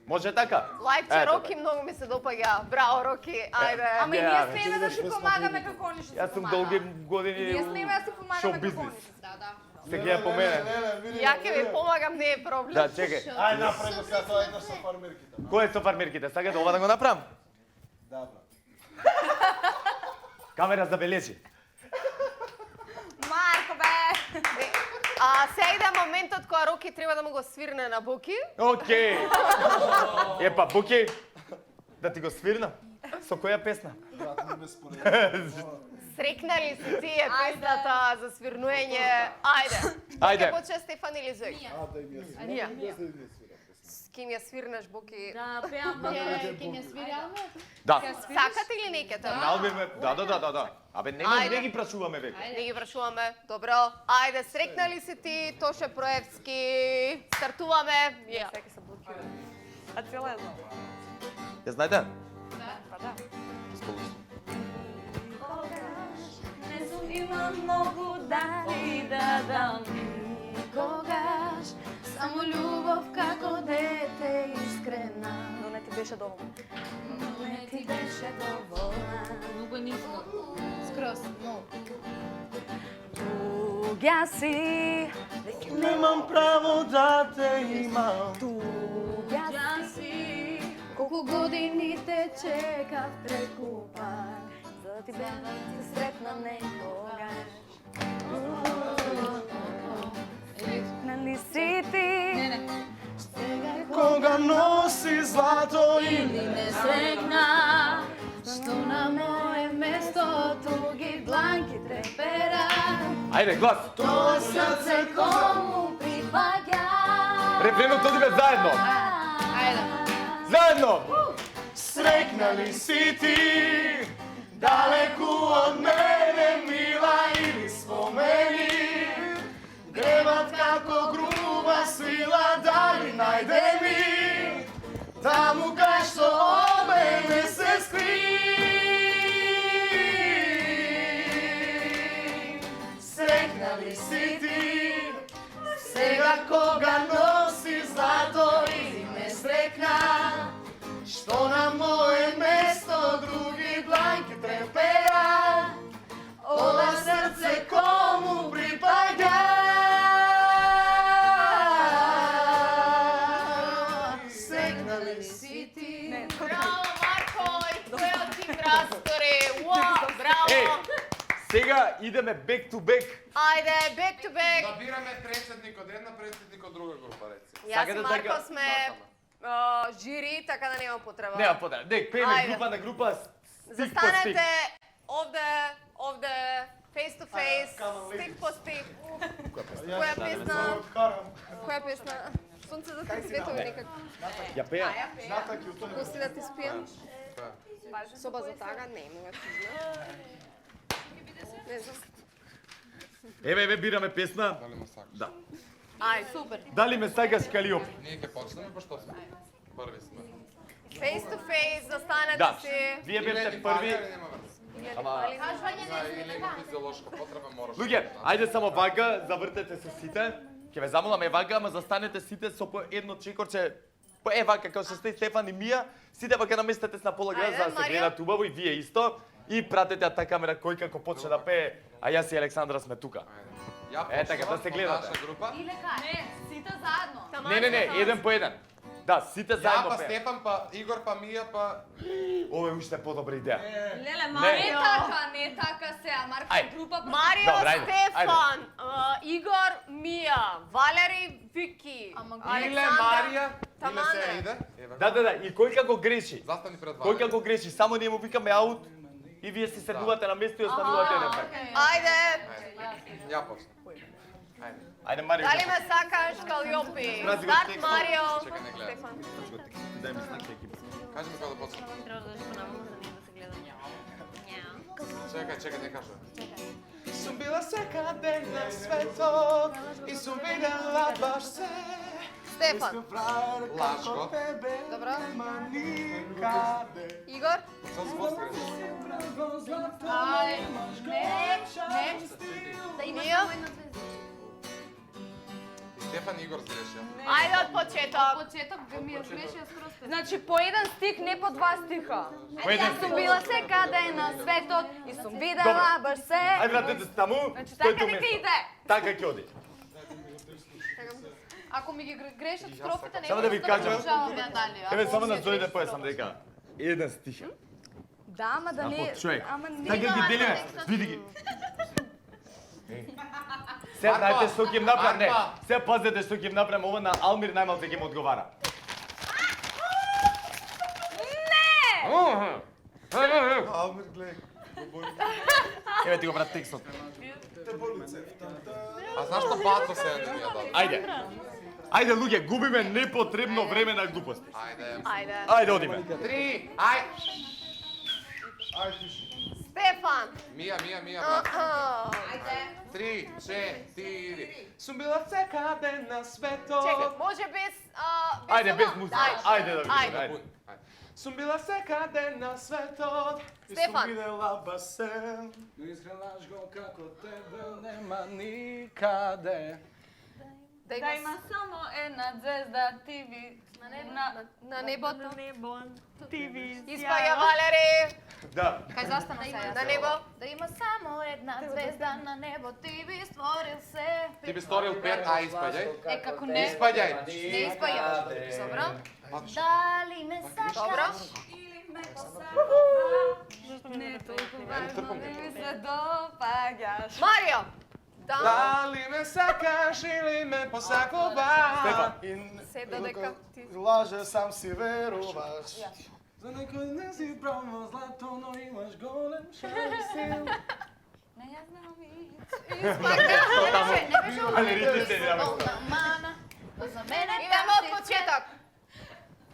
Може така? Лајкче, Роки, многу ми се допаѓа. Браво, Роки, ајде. Ама и Ја, ние бе. смееме да си помагаме како они што Јас се сум помага. долги години Ние смееме да си шоу помагаме како бизнес. они. Да, да. Се гледа по мене. Ја ќе ви помагам, не е проблем. Да, чекај. Ај, направи го сега тоа едно со фармерките. Кој е со фармерките? Сакате ова да го направам? Да, брат. Камера забележи. Марко бе. Се иде моментот кога Роки треба да му го свирне на Боки. Океј. Епа, Буки, да ти го свирнам. Со која песна? Брат, не ме спореди. Срекнали се тие песната за свирнување? Ајде. Ајде. Ќе почне Стефан или Зој? А, да им ја свирам. Ние. Без да им ја свирам. С ким ја свирнеш, Боки? Да, пеам Ќе не свири Алме? Да. Сакате или не ќете? Албир ме... Да. Абе, Ајде. не ги прашуваме веќе. Не ги прашуваме. Добро. Ајде, срекнали се ти, Тоше Проевски. Стартуваме. Ние. Сега се блокираме. А cijela je znam. Ја знаете? Pa da. Сполучно. Ne znam, imam mnogo dani da dam nikogaš, samo ljubav kako dete iskrena. No ne ti беше dovoljno. No ne ti беше dovoljna. Много е ниско. Скрос, много. Tuga si, Nemam pravo da te imam. tuga si. Колко години те чекав пред купак, за да ти бях се сретна некогаш. Нали си ти? Не, не. Koga nosi zlato Или ime. не срекна, що на мое место туги дланки трепера. Ајде, глас! То сърце кому припаѓа. Рефренот одиме заедно! Ајде. Заедно! Sreknali si ti daleku od mene, mila, ili spomeni grevat kako gruba svila, da li najde mi tamo kaj što od mene se skri. Sreknali si ti svega koga nosi zlato ili ne srekna, što na moje mesto drugi dlanke trepera, ova srce komu pripada. Sreknali si ti. Браво, Марко! И твојот ти крастори! Уау, браво! Е, сега идеме back to back. Ајде, back to back! Набираме председник од една, председник од друга група, реци. Јас и Сакате Марко така? сме жири, така да нема потреба. Нема потреба. Дек, пееме Ајде. група на група, стик по стик. Застанете овде, face to face, стик по стик. Која песна? Која песна? Сонце за три светови некако. Ја пеја? Пусти да ти спијам. Соба за тага, не, мога тижна. Не знам. Еве, бираме песна. Дали ме сакаш? Да. Ај, супер. Дали ме сакаш, Калиопи? Ние ќе почнеме, па што сме? Први сме. Face to face, застанете Да. си. Вие бевте Илени први. Фагари нема врз. Ама, За или има физиолошка потреба мораш. луѓе, ајде само вака, завртете се сите. Ќе ве замолам вака, ама застанете сите со по едно чекорче. По вака, како што сте Стефан и Мија, сите вака наместете се на пола град Ајде, за да се Марио. гледат убаво и вие исто. И пратете ја таа камера кој како почне да пее, а јас и Александра сме тука. Ја Е, така, да се почнувам гледате. од наша група. Не, сите заедно. Не, еден по еден. Да, сите Ја заедно па пеем. Стефан, па Игор, па Мија, па... Ова е уште подобра идеја. Леле, Не. Марио. Не така сега, Марко Ајде. група. Марио, Добре, ајде, Стефан, Игор, Мија, Валери, Вики, Иле, Марија, Иле Тамана. се иде. Еве. Да, и кој како греши? Застани пред Кој Валери. како греши? Само ние му викаме аут и вие се седнувате на место и останувате еден пат. Ајде, Ја почнем. Ајде. Ајде, Марио. дали ме сакаш, Калиопи? Празни го Старт, текстот. Марио. Чекај, не гледам. Стефан. Дај ми знак екипа. Кажи ми кога да почнем. Трябва да понавам, за да не да се гледа. Чекај, не кажа. Сум била секаде на светот и сум видела баш се. Стефан. Лашко. Добро. Никаде. Игор. Со збор Мија. Стефан и Игор сгрешија. Ајде од почеток. Почеток ми е грешија скроз. Значи, по еден стих, не по два стиха. По еден Јас сум стих. била секаде на светот и сум видела баш се. Ајде, вратете се таму. Значи, стојте така у нека место. иде. Така ќе оди. Ако ми ги грешат строфите, не Само да ви кажам. продолжаваме дали. Еве само на зорите поесам дека еден стих. Да, ама да не... човек. Ама не... Така ги делиме. Види ги. Се знаете што ќе им направам, не. Марко. Се пазете што ќе им направам, ова на Алмир најмалце ќе му одговара. Алмир, гледај. Еве ти го брат текстот. А знаеш што бацо се не ми ја даде? Ајде. Ајде луѓе, губиме непотребно време на глупости. Ајде. Ајде. Ајде одиме. 3, ај. Ајде, Стефан. Мија, брат. Ајде. 3, 4. Сум била секаде на светот. Чекай, може без Ајде, без ова? музика. Ајде да видиме. Ајде. Ајде. Сум била секаде на светот. Стефан. Видела басен. Но искренаш го како тебе нема никаде. Да Да има само една звезда, ти би на небото. На небо, ти би Испаја Валери. Да. Кај застана се јас. На небо. Да има само една звезда на небо, ти би створил се. Ти би сторил 5, а испаѓај. Е, како не? Испаѓај. Не испаја. Добро. Дали ме сакаш Добро. или ме посакуваш? Не толку важно, не ми се допаѓаш. Марио. Да. Дали ме сакаш или ме посакуваш? Стефан. Се додека ти. Лаже, сам си веруваш. За некој не си право злато, но имаш голем шансил. Не ја знам и Не беше Валерите се играме. мана. За мене Идемо од почеток.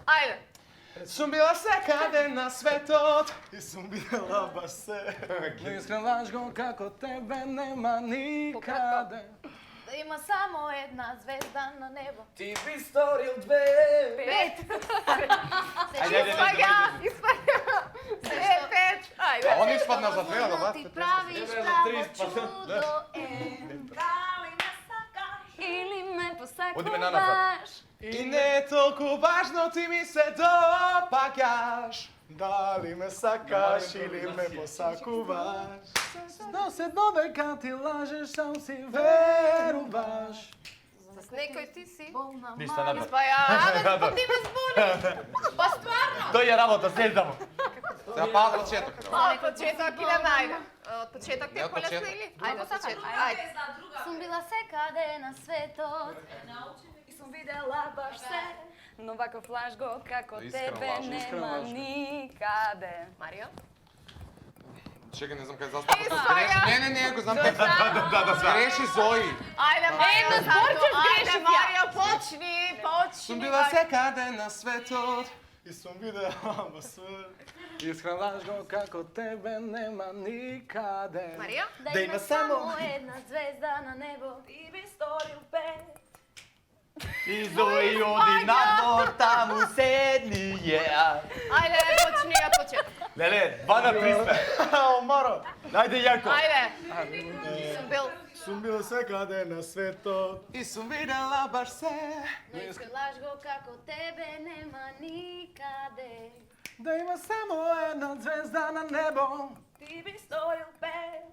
Ајде. Сум била секаде на светот. И сум видела басен. Но искренаш го како тебе нема никаде. Да има само една звезда на небо. Ти би сторил 2. Пет. Ајде, Испаја. Се пет. Ајде. Он испадна за 2, да, Ти брат. правиш право чудо е. Дали ме сакаш или ме Одиме наназад. посакуваш? И не е толку важно, ти ми се допаѓаш. Дали ме сакаш или ме посакуваш? Да се додека ти лажеш, сам си веруваш. С некој ти си. Болна Ништа мама. надо. Испаја. Абе, па ти ме збуни. Па стварно. Тој е работа, следамо. Сега па од почеток. Од почеток идеме, ајде. Од почеток ти Не, е од полесно почеток. или? Ајде, од почеток. Ајде. Сум била секаде на светот и сум видела баш се, но ваков лаж го како Искрен тебе лаж, нема никаде. Марио. Чекај, не знам кај застава. Испаја. Не, го знам кај. Греши Зои. Ајде, Марио. Едно зборче Ајде, сгрешив ја. Марио, почни, Сум почни. била секаде на светот. И сум видела басен. Искренаш го како тебе нема никаде. Марио. Да има само една звезда на небо, ти би сторил пет. И Зои оди надвор, таму седни, yeah. Ајде, почни од почеток. Леле, 2 на 3 сме. Омаро. Ајде, Јако. Ајде. Сум бил. Сум бил секаде на светот. И сум видела баш се. Но искренаш го како тебе нема никаде. Да има само една звезда на небо. Ти би сторил пет.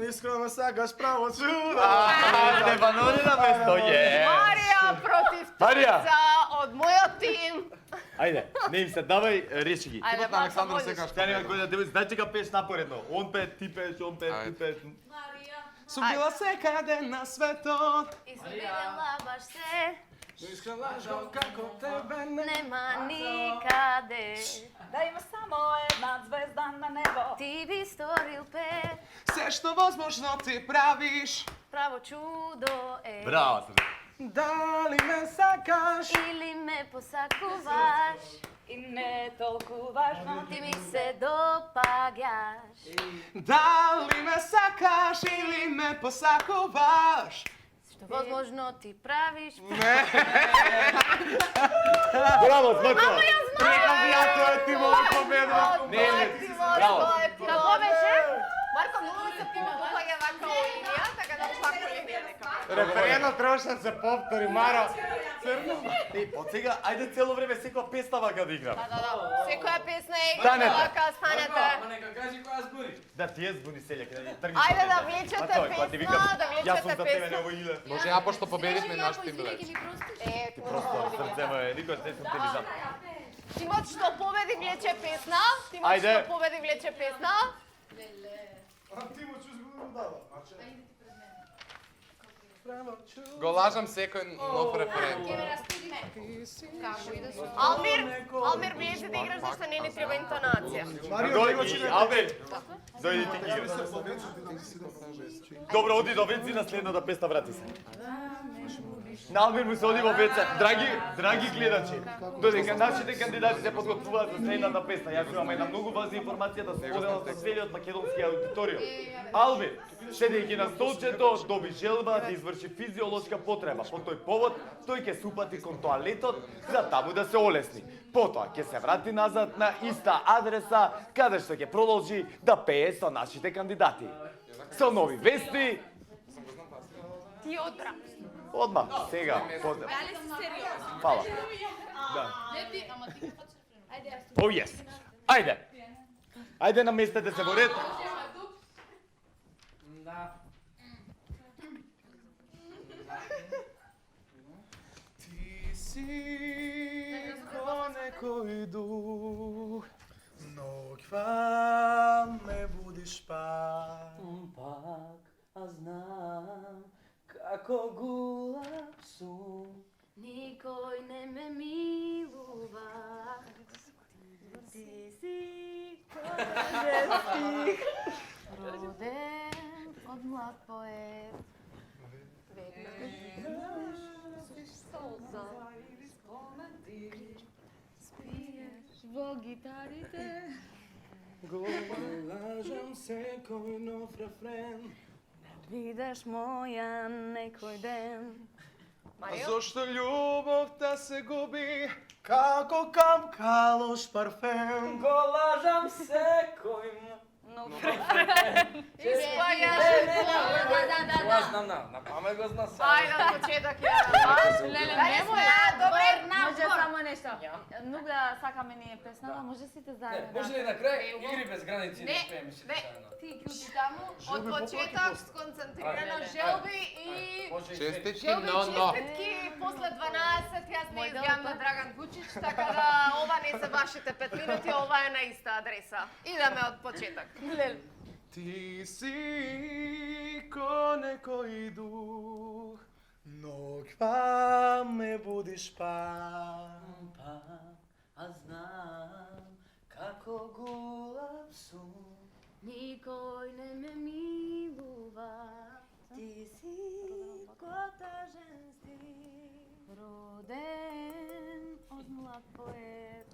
Искрено ме сакаш право чудо. Ајде, Ваноли на место, yeah. Марија против Марија. Тица од мојот тим. Ајде, не им се давај, реши ги. Ајде, на Александар можеш. секаш. Сега нема кој да те знај дека пееш напоредно. Он пее, ти пееш, он пее, ти пееш. Сум била секаде на светот. И сум видела баш се, Но искренаш го како тебе нема никаде. Да има само една звезда на небо, ти би сторил пет. Се што возможно ти правиш. Право чудо е. Браво, Срде. Дали ме сакаш? Или ме посакуваш. И не е толку важно, ти ми се допаѓаш. Дали ме сакаш или ме посакуваш? Што возможно ти правиш. Браво, Смрко. Прекам пријател, ти моја победа. Не, браво. Како беше? Марко, многу ми се допаѓа вака линија, така да вака линија нека. Референо требаше да се повтори, Маро. Од сега, ајде цело време секоја песна вака да играм. Да. Секоја песна е Станете. вака, станете. Нека кажи која збори. Да ти е збуни селјак, да ни тргнеш. Ајде да влечете ти песна, да Јас сум влечете за тебе, песна. не овој иле. Може ја пошто победивме наш тим билет. Просто срцево е, никош не сум те виждам. Тимот што победи влече песна. Тимот Ајде. што победи влече песна. А ти му чуш го дава. Го лажам секој нов референт. Алмир влезе да играш зашто не ни треба интонација. Дојди, Албер. Дојди ти ги играш. Добро, оди до Венци на следната песна, врати се. На Алмир му се оди во веце. Драги гледачи, додека нашите кандидати се подготвуваат за следната песна, јас имам една многу важна информација да се поделам со целиот македонски аудиториум. Алмир, седејќи на столчето, доби желба да изврши физиолошка потреба. По тој повод, тој ќе се упати кон тоалетот за таму да се олесни. Потоа ќе се врати назад на иста адреса, каде што ќе продолжи да пее со нашите кандидати. Со нови вести. Ти одбра. Одма, сега, поздрав. Дали си сериозно? Фала. Да. Лепи, ама ти Ајде, јас. О, јес. Ајде. Ајде наместете се во ред. Да. Ти си ко некој дух, ноќва ме будиш пак. Пак, а знам како гулаб сум. Никој не ме милува. Ти си роден од млад поет. Спиеш во гитарите. Го лажам секој нов рефрен. Видеш моја некој ден. А зошто љубовта се губи како капка лош парфем? Го лажам секој Да. знам, на памет го знам сега. Ајде, од почеток ја. Леле, Дали немој. сме на добар Може набор? само нешто. Многу да сакаме ние песната, може сите заедно. Може ли на крај игри без граници да Не, спееме сите не. заедно? Ти кјути таму, од почеток сконцентрирано желби и Честитки, желби но. честитки после 12, јас не изјавам на Драган Вучич, така да ова не се вашите 5 минути, ова е на иста адреса. Идеме од почеток. Ти си ко некој дух, ноќва ме будиш пак. А знам како гулаб сум. Никој не ме милува. Ти си котажен стих, роден од млад поет.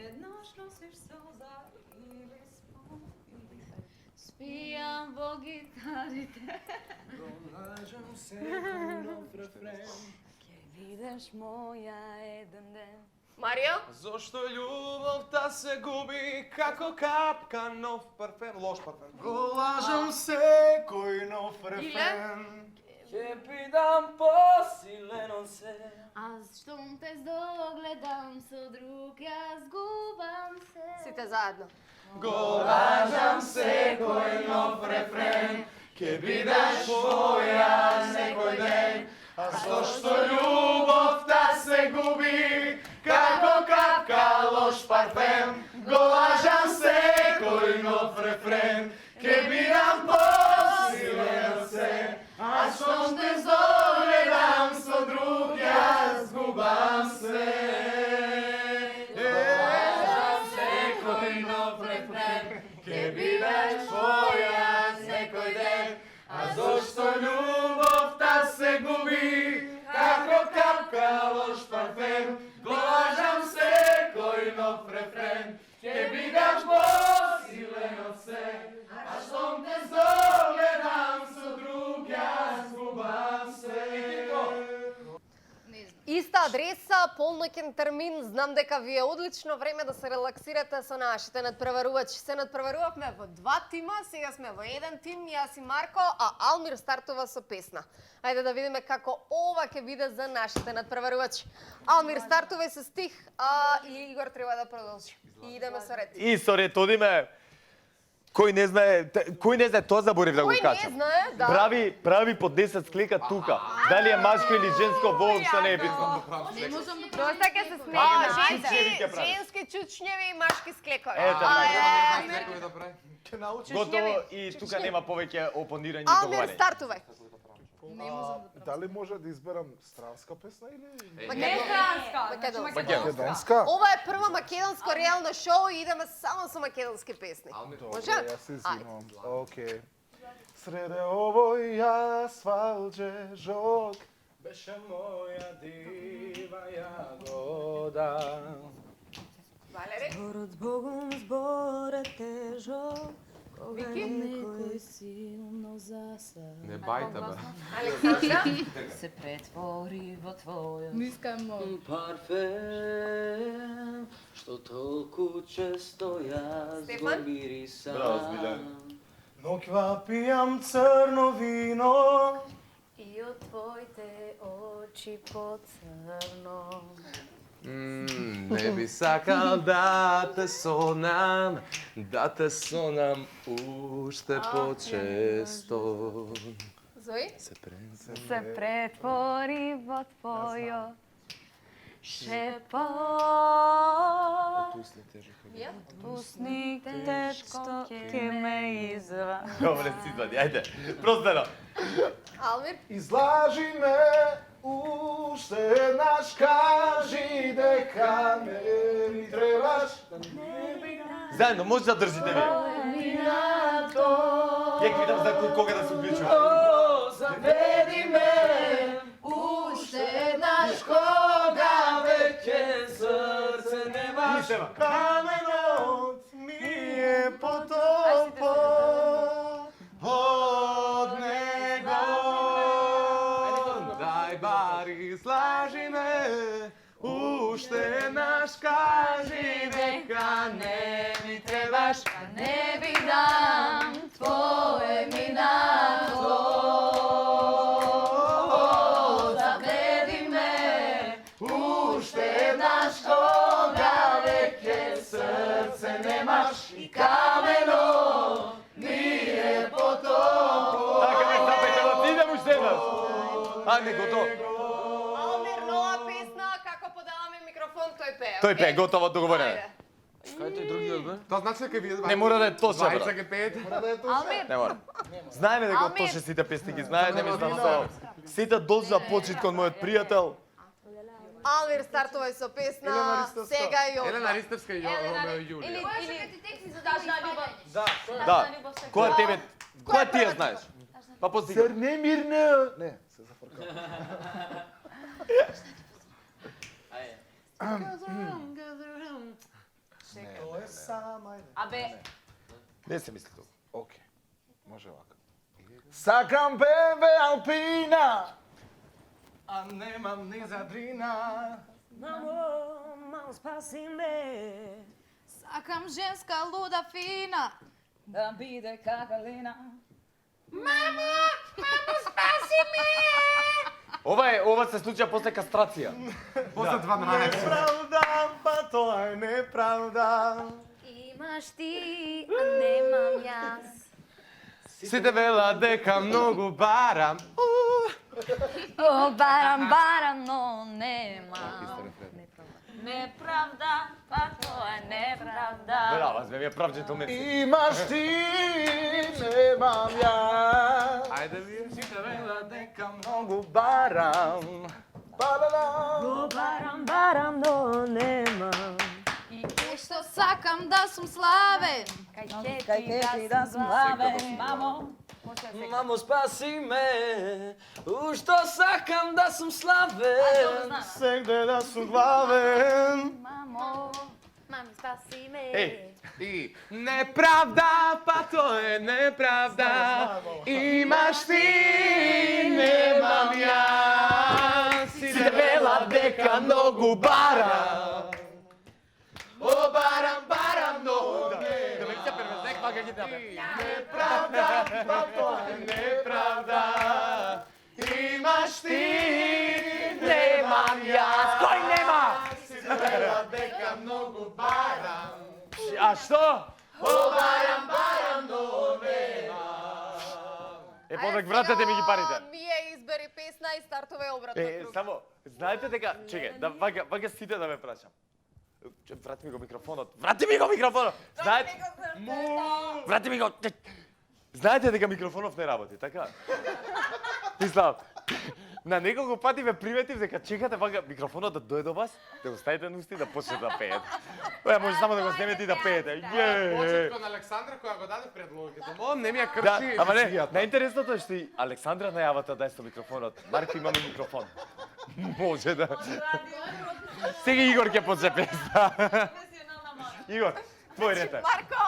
Еднаш носиш солза или спомин. Спијам во гитарите. Го лажам секој нов рефрен. Ке видиш моја еден ден. Марио? Зошто љубовта се губи како капка нов парфем, лош парфем. Го лажам секој нов рефрен. Ќе бидам посилен од се. Аз штом те догледам со друг, јас губам се. Сите заедно. Го лажам секој нов рефрен. Ке бидеш моја секој ден. А зошто љубовта се губи како капка лош парфем. Го лажам секој нов рефрен. Ке бидам посилен од се. А штом те догледам со друг, јас губам се. Секој нов рефрен. Ке бидеш твоја секој ден. А зошто љубовта се губи како капка лош парфем. Го лажам секој нов рефрен. Ке бидеш посилен од се. А штом те догледам со друг, јас губам се. Иста адреса, полноќен термин, знам дека ви е одлично време да се релаксирате со нашите надпреварувачи. Се надпреварувавме во 2 тима, сега сме во 1 тим, јас и Марко, а Алмир стартува со песна. Ајде да видиме како ова ќе биде за нашите надпреварувачи. Алмир стартува со стих, а и Игор треба да продолжи. И идеме со ред. И со ред одиме. Кој не знае, тоа заборив да го Кој кажам. не знае, да. Прави по 10 склика тука. Дали е машко или женско, воопшто не е битно. Не можам да Доста ќе се смееме. чучњеви ќе прави. Женски чучњеви и машки склекови. Ето, Некој да прави. Ќе научиш. Готово и тука нема повеќе опонирање и Алмир, договарање. стартувај. Дали може да изберам странска песна или Македонска. македонска? Ова е прво македонско реално шоу и идеме само со македонски песни. Може? Добре, јас се извинувам. Океј. Srede ovoj asfalđe žog. Беше моја дива јагода. Зборот Богом збор е тежок, кога некој силно засад. Не бајта, бе. Се претвори во твојот. Нискамо. Парфем, што толку често јас го Стефан? мирисам. Браво, Смилјан. Ноќва пијам црно вино. И од твоите очи поцрно. Не би сакал да те сонам уште почесто. Зои? Се пренце. Се претвори во твојот шепот. Пусни тежко. Пусни тешко ке ме извади. Добре, си извади, ајде. Простено. Алмир? Излажи ме, уште еднаш кажи дека не ми требаш. Заедно, може да држите ви. Ја ги видам за кога да се уклучува. Заведи ме, уште еднаш кога веќе срце немаш. Каменот ми е потопо од него. Дај бар излажи ме, уште еднаш кажи дека не ми требаш. Не ви дам твое минато. Заведи ме, уште еднаш кога веќе срце немаш и камено ми е потопо. Така ме запете да ти идем уште еднаш. Ајде, готово. Алмир, нова песна, како поделаме микрофон, тој пее. Тој пее, готово, договорено. Ајде. Кај тој другиот, бе? Тоа значи дека вие Не мора да е точно, Двајца брат. ке пеете? Алмир, Не мора. Знаеме дека Алмир. точно сите песни ги знаете, мислам со сите должи да почит кон мојот пријател. Алмир стартувај со песна, сега и Елена одма. Ристевска и Ромео и Јулија. Да. Која тебе, која ти ја знаеш? Па постигна. Зар не мирно? Не, се зафркав. Тоа е сама, ајде. абе, Не се мисли тоа. Океј, може вака. Сакам бебе алпина, а немам ни за дрина. мамо, спаси ме, Сакам женска луда фина. да биде какалина. Ова се случија после кастрација. После 12. Неправда, па тоа е неправда. Имаш ти, а немам јас. Сите велат дека многу барам. О, барам, барам, но немам. Неправда, па тоа е неправда. Браво, сме ми е правчето мисло. Имаш ти, немам јас. Ајде вие. Сите велат дека многу барам. Ба-да-да. О, барам, барам, но немам. И уште сакам да сум славен. Кај ти да сум славен, мамо. Мамо, спаси ме, ушто сакам да сум славен. Сегде да сум главен. Мамо, мамо, спаси ме. Еј, И неправда, па тоа е неправда. Имаш ти, немам јас. Сите велат дека многу барам. О, барам, барам, но не. да ме ќе превезек, пака ги даме. Неправда, па тоа е неправда. Имаш ти, немам јас. Кој нема? Сите велат дека многу барам. А што? О, барам, барам, но нема. Е, подек вратете ми ги парите. Мија избери песна и стартувај обратно Е, круг. само, знаете дека, чекај, да вака сите да ме прашам. Врати ми го микрофонот. Врати ми го микрофонот. Знаете? Врати ми го. Знаете дека микрофонов не работи, така? Мислам, На неколку пати ве приметив дека чекате вака микрофонот да дојде до вас, да го ставите на усти и да почнете да пеете. Тоа може само да го снемете и да пеете. Почетко на Александра која го даде предлогите. Мом не ми ја Да, крши. ама не, најинтересното е што и Александра најавата да е со микрофонот. Марко имаме микрофон. Може да. Сега Игор ќе почне песна. Игор, твој ред е. Марко,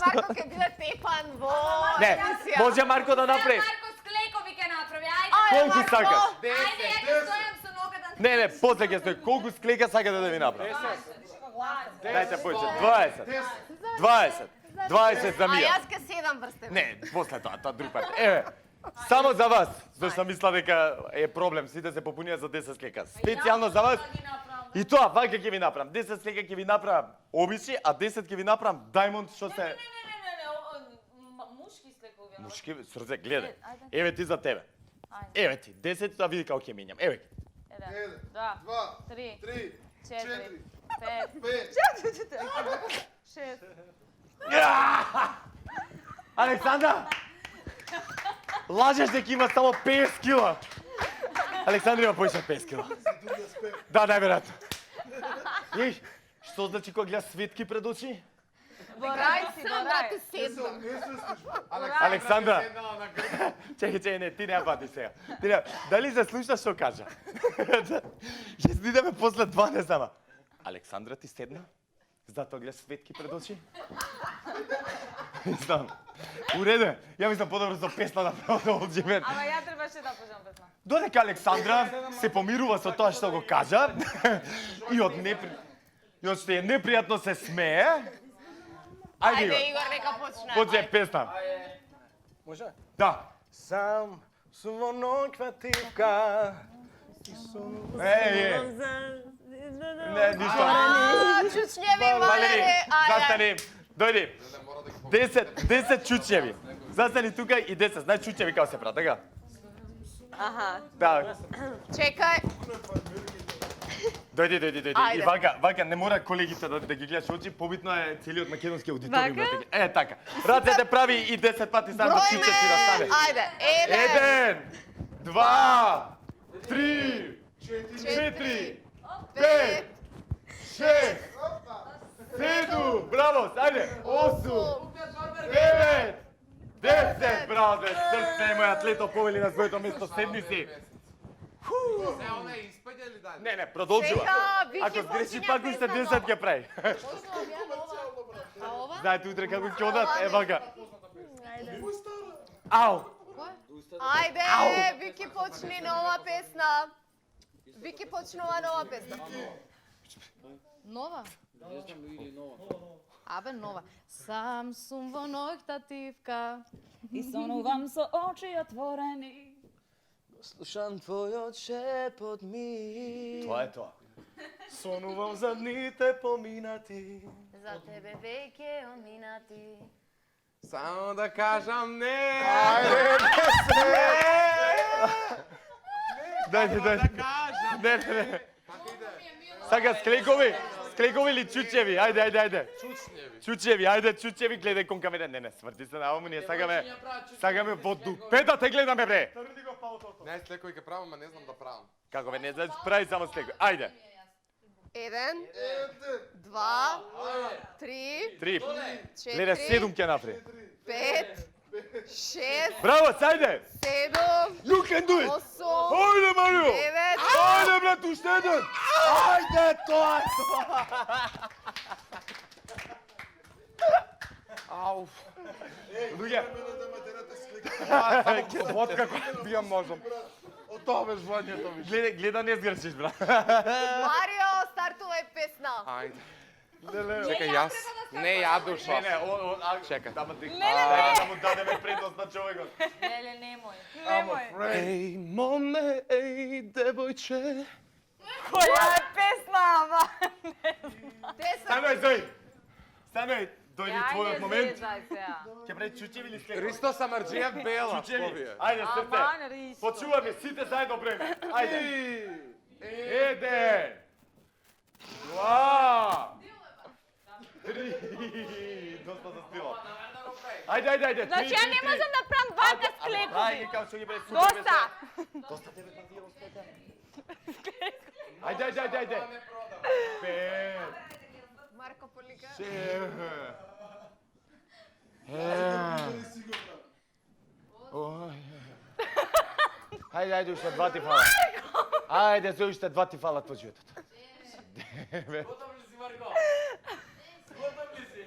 Марко ќе биде тепан во Не, емисија. може Марко да направи. Марко Склейкови ќе направи, ајде. Колку Марко. сакаш? Ајде, ја ќе стојам со ногата. Не, после ќе стои. Колку склека сакате да ви направи? Дајте повеќе. 20. 20 за А Мија. јас ке 7 врсте. Не, после тоа друг пат. Еве, само за вас, зашто мисла дека е проблем, сите се попунија за 10 слека. Специјално за вас. И тоа, вака ќе ви направам. 10 слека ќе ви направам обичи, а 10 ќе ви направам Diamond, што се... Мушки слекови. Мушки, срце, гледај. Еве ти за тебе. Еве ти, 10, да види како ќе минјам. Еве. 1, 2, 3, 4, 5, 6. Александра! Лажеш дека има само 50 кила. Александра има повеќе од 50 кила. Да, најверојатно. Ей, што значи кога гледаш светки пред очи? Борај си, брате, 7. Александра! Чекај, не, ти не пати сега. Ти не, дали се слушаш што кажа? Ќе идеме после 12 ама. Александра ти седна? Затоа гледаш светки пред очи? Знам. Уреде, ја мислам подобро со песна направо да одживен. Ама ја требаше да пожам песна. Додека Александра се помирува со тоа што го кажа и од што е непријатно се смее. Ајде, Ајде, Игор. Игор, нека почне. Почне песна. Може? Да. Сам сум во ноквативка. Еј. Не, ништо. Чучњеви, Валери, мале, застани. Дојди. 10 чучњеви. Застани тука и 10. Знај чучњеви како се прават, така? Аха. Да. Чекај. Дојди. И Ајде. вака не мора колегите да ги гледаш очи, побитно е целиот македонски аудиториум да те ги. Е така. Рацете прави и 10 пати сам да чуче си да стане. Ајде. 1, 2, 3, 4, 5, 6, 7, браво, ајде, 8, 9, 10, браво, срце, мој атлето повели на своето место, седни си. Се она е испаѓа или дали? Не, продолжува. Сега, Вики Ако сгреши почиња пак уште песна 10 ќе прави. А ова? Знаете утре како ќе одат, е вака. Ау! Ајде, Вики почни нова песна. Вики почнува нова песна. Нова? Абе, нова. Сам сум во ноќтативка. И сонувам со очи отворени. Слушам твојот шепот ми. Тоа е тоа. Сонувам за дните поминати. За тебе веќе оминати. Само да кажам не. Дајте. Не. Сака склекови или чучеви? Ајде. Чучеви, чучеви, гледај кон камера. Не, сврти се на ово, ние сагаме во дупета те гледаме, бре. Не, слекој ќе правам, ама не знам да правам. Како бе, не знаеш, прави само слекој. Ајде. 1, 2, 3, 3. 4, Гледа 7 ќе направи. 5, 6, Браво, сајде. 7, You can do it. 8, Ајде, Марио. 9, Ајде, брат, уште еден. Ајде, тоа. Ау. Луѓе, Водка која бијам можам. Од тоа бе звањето ми. гледа не сгрчиш, брат. Марио, стартувај песна. Ајде. Чекај, јас не ја душав. Чекај. Да му дадеме предност на човекот. Леле, немој. Ей, моме, ей, девојче. Која е песна, ама? Станој, Станој, дојди твојот момент. зезај сега. Ќе прави чучеви или слекој? Ристо Самарџиев бела. Чучеви. Ајде, срце. Аман, Ристо. Почуваме сите заедно бреме. Ајде. 1, 2, 3. Доста заспила. Ајде. Значи ја не можам да правам вака склепови. Ајде, како што ги бре супер. Доста. Доста тебе. Ајде. 5. Марко Полика. 6. Ајде, уште 2 ти фала. Ајде, за уште 2 ти фала во животот. 9.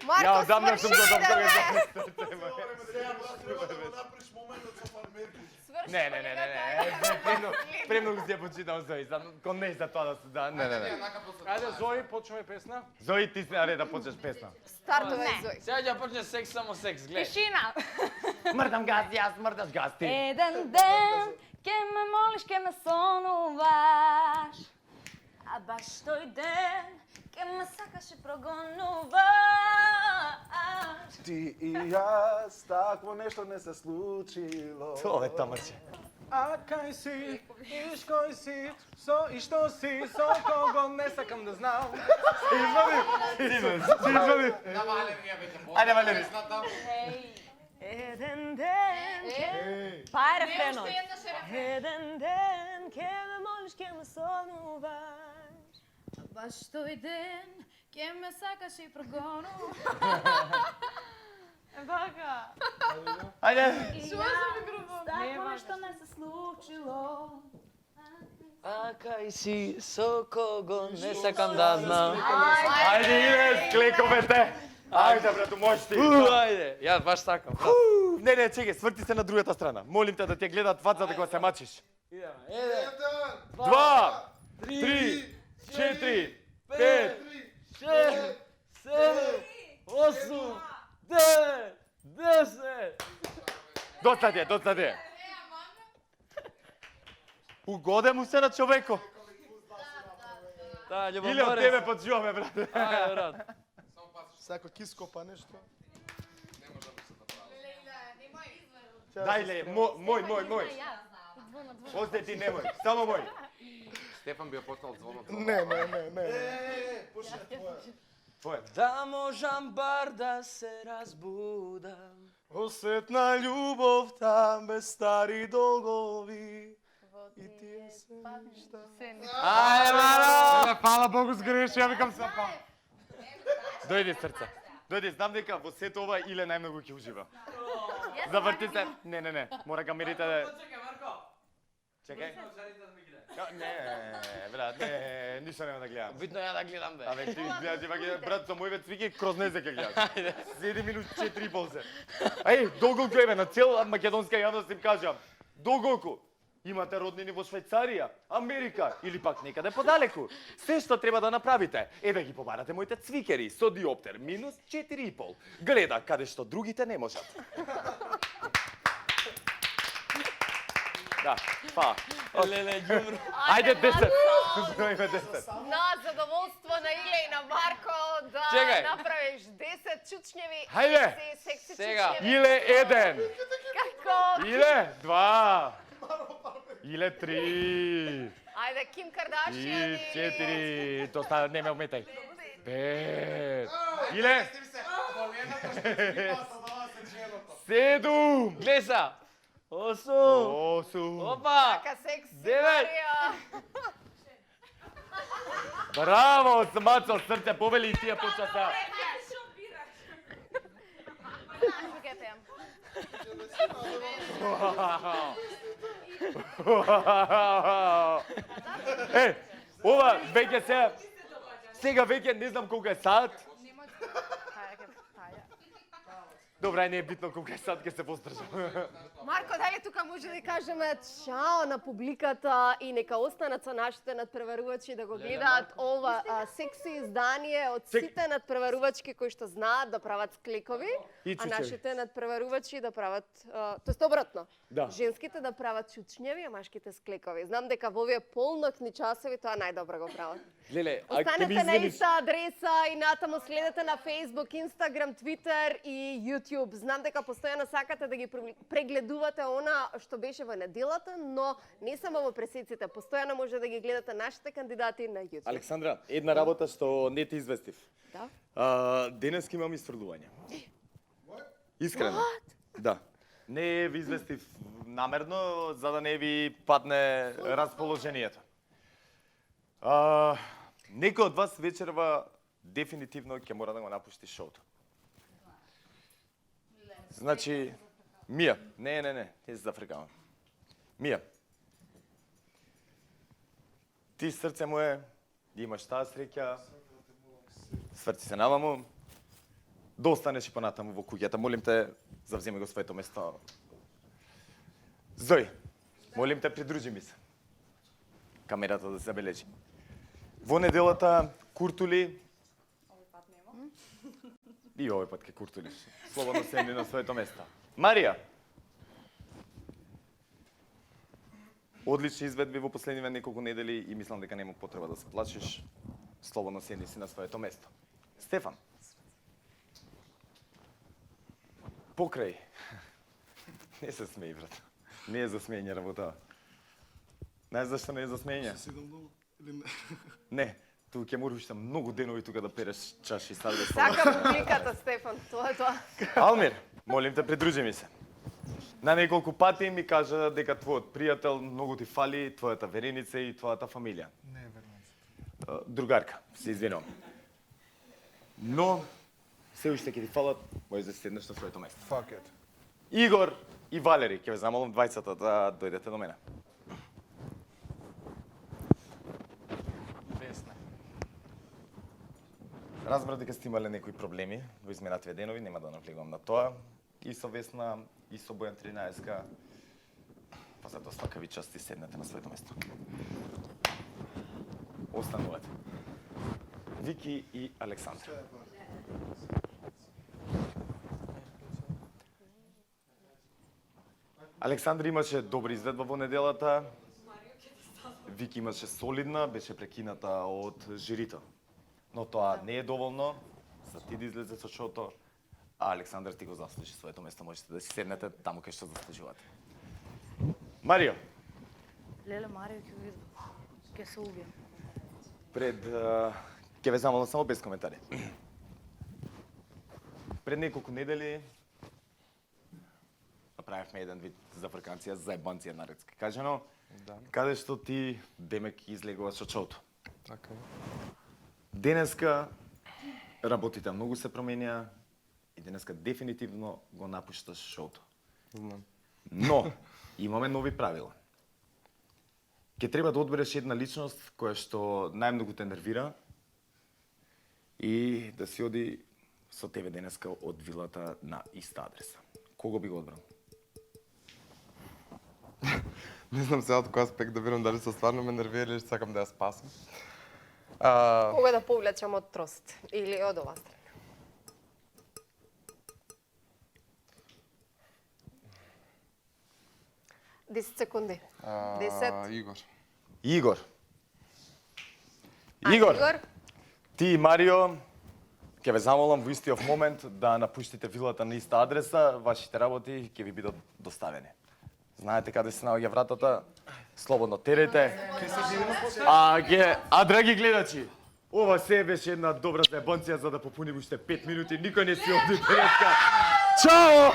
Марко, Ја одамна сум готов сврши кога да Не. Премногу си ја почитам Зои, кон не за тоа да се да. Не. Ајде, Зои, почнеме песна. Зои, ти си на ред да почнеш песна. Стартувај, Зој. Сега ќе почне секс, само секс, гледај. Тишина. Мрдам газ, јас мрдаш газ ти. Еден ден ке ме молиш, ке ме сонуваш, а баш тој ден ке ме сакаш и прогонуваш. Ти и јас, такво нешто не се случило. Тоа е тамаче. А кај си, иш кој си, со и што си, со кого не сакам да знам. Извади. Ајде, Валери. Еден ден ке... Па е рефренот. Еден ден ке ме молиш, ке ме сонуваш. Баш тој ден, ке ме сакаш и прогонуваш. Бака. Ајде. И јас, такво нешто не се случило. А кај си, со кого не сакам да знам. Ајде, иде, кликовете. Ајде, брато, можеш ти. Ајде, јас баш сакам. Не, чекај, сврти се на другата страна. Молим те да ти ја гледат фацата кога се мачиш. Идеме. 2, 3, 4, 5, 6, 7, 8, 9, 10. Доста ти е. Угоде му се на човеко. Да, љубов Или од тебе почуваме, брате. Ајде, брат. Сако киско па нешто. Дај ле, мој. Осте ти немој, само мој. Стефан би ја почнал звоното. Не. Твој. Да можам бар да се разбудам. Осетна љубовта без стари долгови. И тие се ништа. Ајде, Маро! Фала Богу сгреш, ја викам се па. Дојди, срце. Дојди, знам дека во сето ова Иле најмногу ќе ужива. Заврти се. Не. Мора камерите да... Чекај, Марко. Чекај. Не, брат, не, ништо нема да гледам. Битно ја да гледам, бе. Абе, ти гледаш, има ги, брат, со мој вет свике кроз незе ќе гледаш. 7 минути 4,5 се. Ај, долголку е, на цел македонска јавност им кажам. Долголку. Имате роднини во Швајцарија, Америка или пак некаде подалеку. Се што треба да направите е да ги побарате моите цвикери со диоптер минус 4,5. Гледа каде што другите не можат. Да, па. Леле, ѓумру. Ајде 10. Бројме 10. На задоволство на Иле и на Марко да Чекај. направиш 10 чучњеви Хајде. секси Сега. чучњеви. Иле 1. Како? Иле 2. Иле 3. Ајде, Ким Кардашијан И 4. То става, не ме ометај. 5. Иле 7. Глеј са. 8. 8. Опа. Така секси Девет. Марија. Браво, смацо срце, повели и тие почна сега. Ќе пеам. Ова веќе сега веќе не знам колку е сат. Добра, не е битно колку е сат, ќе се постржам. Марко, дали тука може да кажеме чао на публиката и нека останат со нашите надпреварувачи да го гледаат ова секси издание од сите надпреварувачки кои што знаат да прават склекови, И а чучеви. нашите надпреварувачи да прават, тоест обратно. Да. Женските да прават чучњеви, а машките склекови. Знам дека во овие полнокни часови тоа најдобро го прават. Леле, а ќе ми Останете на извиниш? иста адреса и натаму следете на Facebook, Instagram, Twitter и YouTube. Знам дека постојано сакате да ги прегледувате она што беше во неделата, но не само во пресеците, постојано може да ги гледате нашите кандидати на YouTube. Александра, една работа што не ти известив. Да? Денеска имам исфрлување. Искрено. Да. Не ви известив намерно, за да не ви падне расположението. Некој од вас вечерва дефинитивно ќе мора да го напушти шоуто. Значи, Мија, не се зафркавам. Мија, ти срце моје, имаш таа среќа, сврци се наваму, да останеш и понатаму во куќата. Молим те, завземи го своето место. Зој, молим те, придружи ми се. Камерата да се бележи. Во неделата куртули. И овој пат ке куртулиш. Слободно седни на своето место. Марија. Одлични изведби во последниве неколку недели и мислам дека нема потреба да се плашиш. Слободно седни си на своето место. Стефан. Покрај. Не се смеј, брат. Не е за смење работа. Знаеш зашто не е за смење? Не, ту ќе мораш многу денови тука да переш чаши и саде. Сакам публиката, Стефан, тоа е тоа. Алмир, молим те, придружи ми се. На неколку пати ми кажа дека твојот пријател многу ти фали, твојата вереница и твојата фамилија. Не е верница. Другарка, се извинувам. Но, се уште ќе ти фалат, можеш да седнеш на своето место. Fuck it. Игор и Валери, ќе ве замолам двајцата да дојдете до мене. Разбрав дека сте имале некои проблеми во изминативе денови, нема да навлегувам на тоа. И со Весна, и со Бојан 13-ка. Па затоа свака ви части седнете на своето место. Останувате. Вики и Александра. Александра имаше добра изведба во неделата. Вики имаше солидна, беше прекината од жирито. Но тоа не е доволно за ти да излезе со шоуто, а Александр ти го заслужи своето место, можете да си седнете таму кај што заслужувате. Марио. Леле, Марио ќе го видам. Ќе се убијам. Пред ќе ве замолам само без коментари. Пред неколку недели направивме еден вид зафрканција, заебанција наредски кажано, каде што ти демек излегуваш од шоуто. Така. Денеска работите многу се променија и денеска дефинитивно го напушташ шоуто. Но имаме нови правила. Ќе треба да одбереш една личност која што најмногу те нервира и да си оди со тебе денеска од вилата на иста адреса. Кого би го одбрал? Не знам сега од кој аспект да видам дали се стварно ме нервира или сакам да ја спасам. Кога да повлечам од трост или од оваа страна? Десет секунди. 10. Игор. Игор. А, Игор, Игор? ти и Марио, ќе ве замолам во истиот момент да напуштите вилата на иста адреса, вашите работи ќе ви бидат доставени. Знаете каде се наоѓа вратата? Слободно терејте. А драги гледачи, ова се беше една добра заебанција за да попуним уште 5 минути. Никој не си оди денеска. Чао!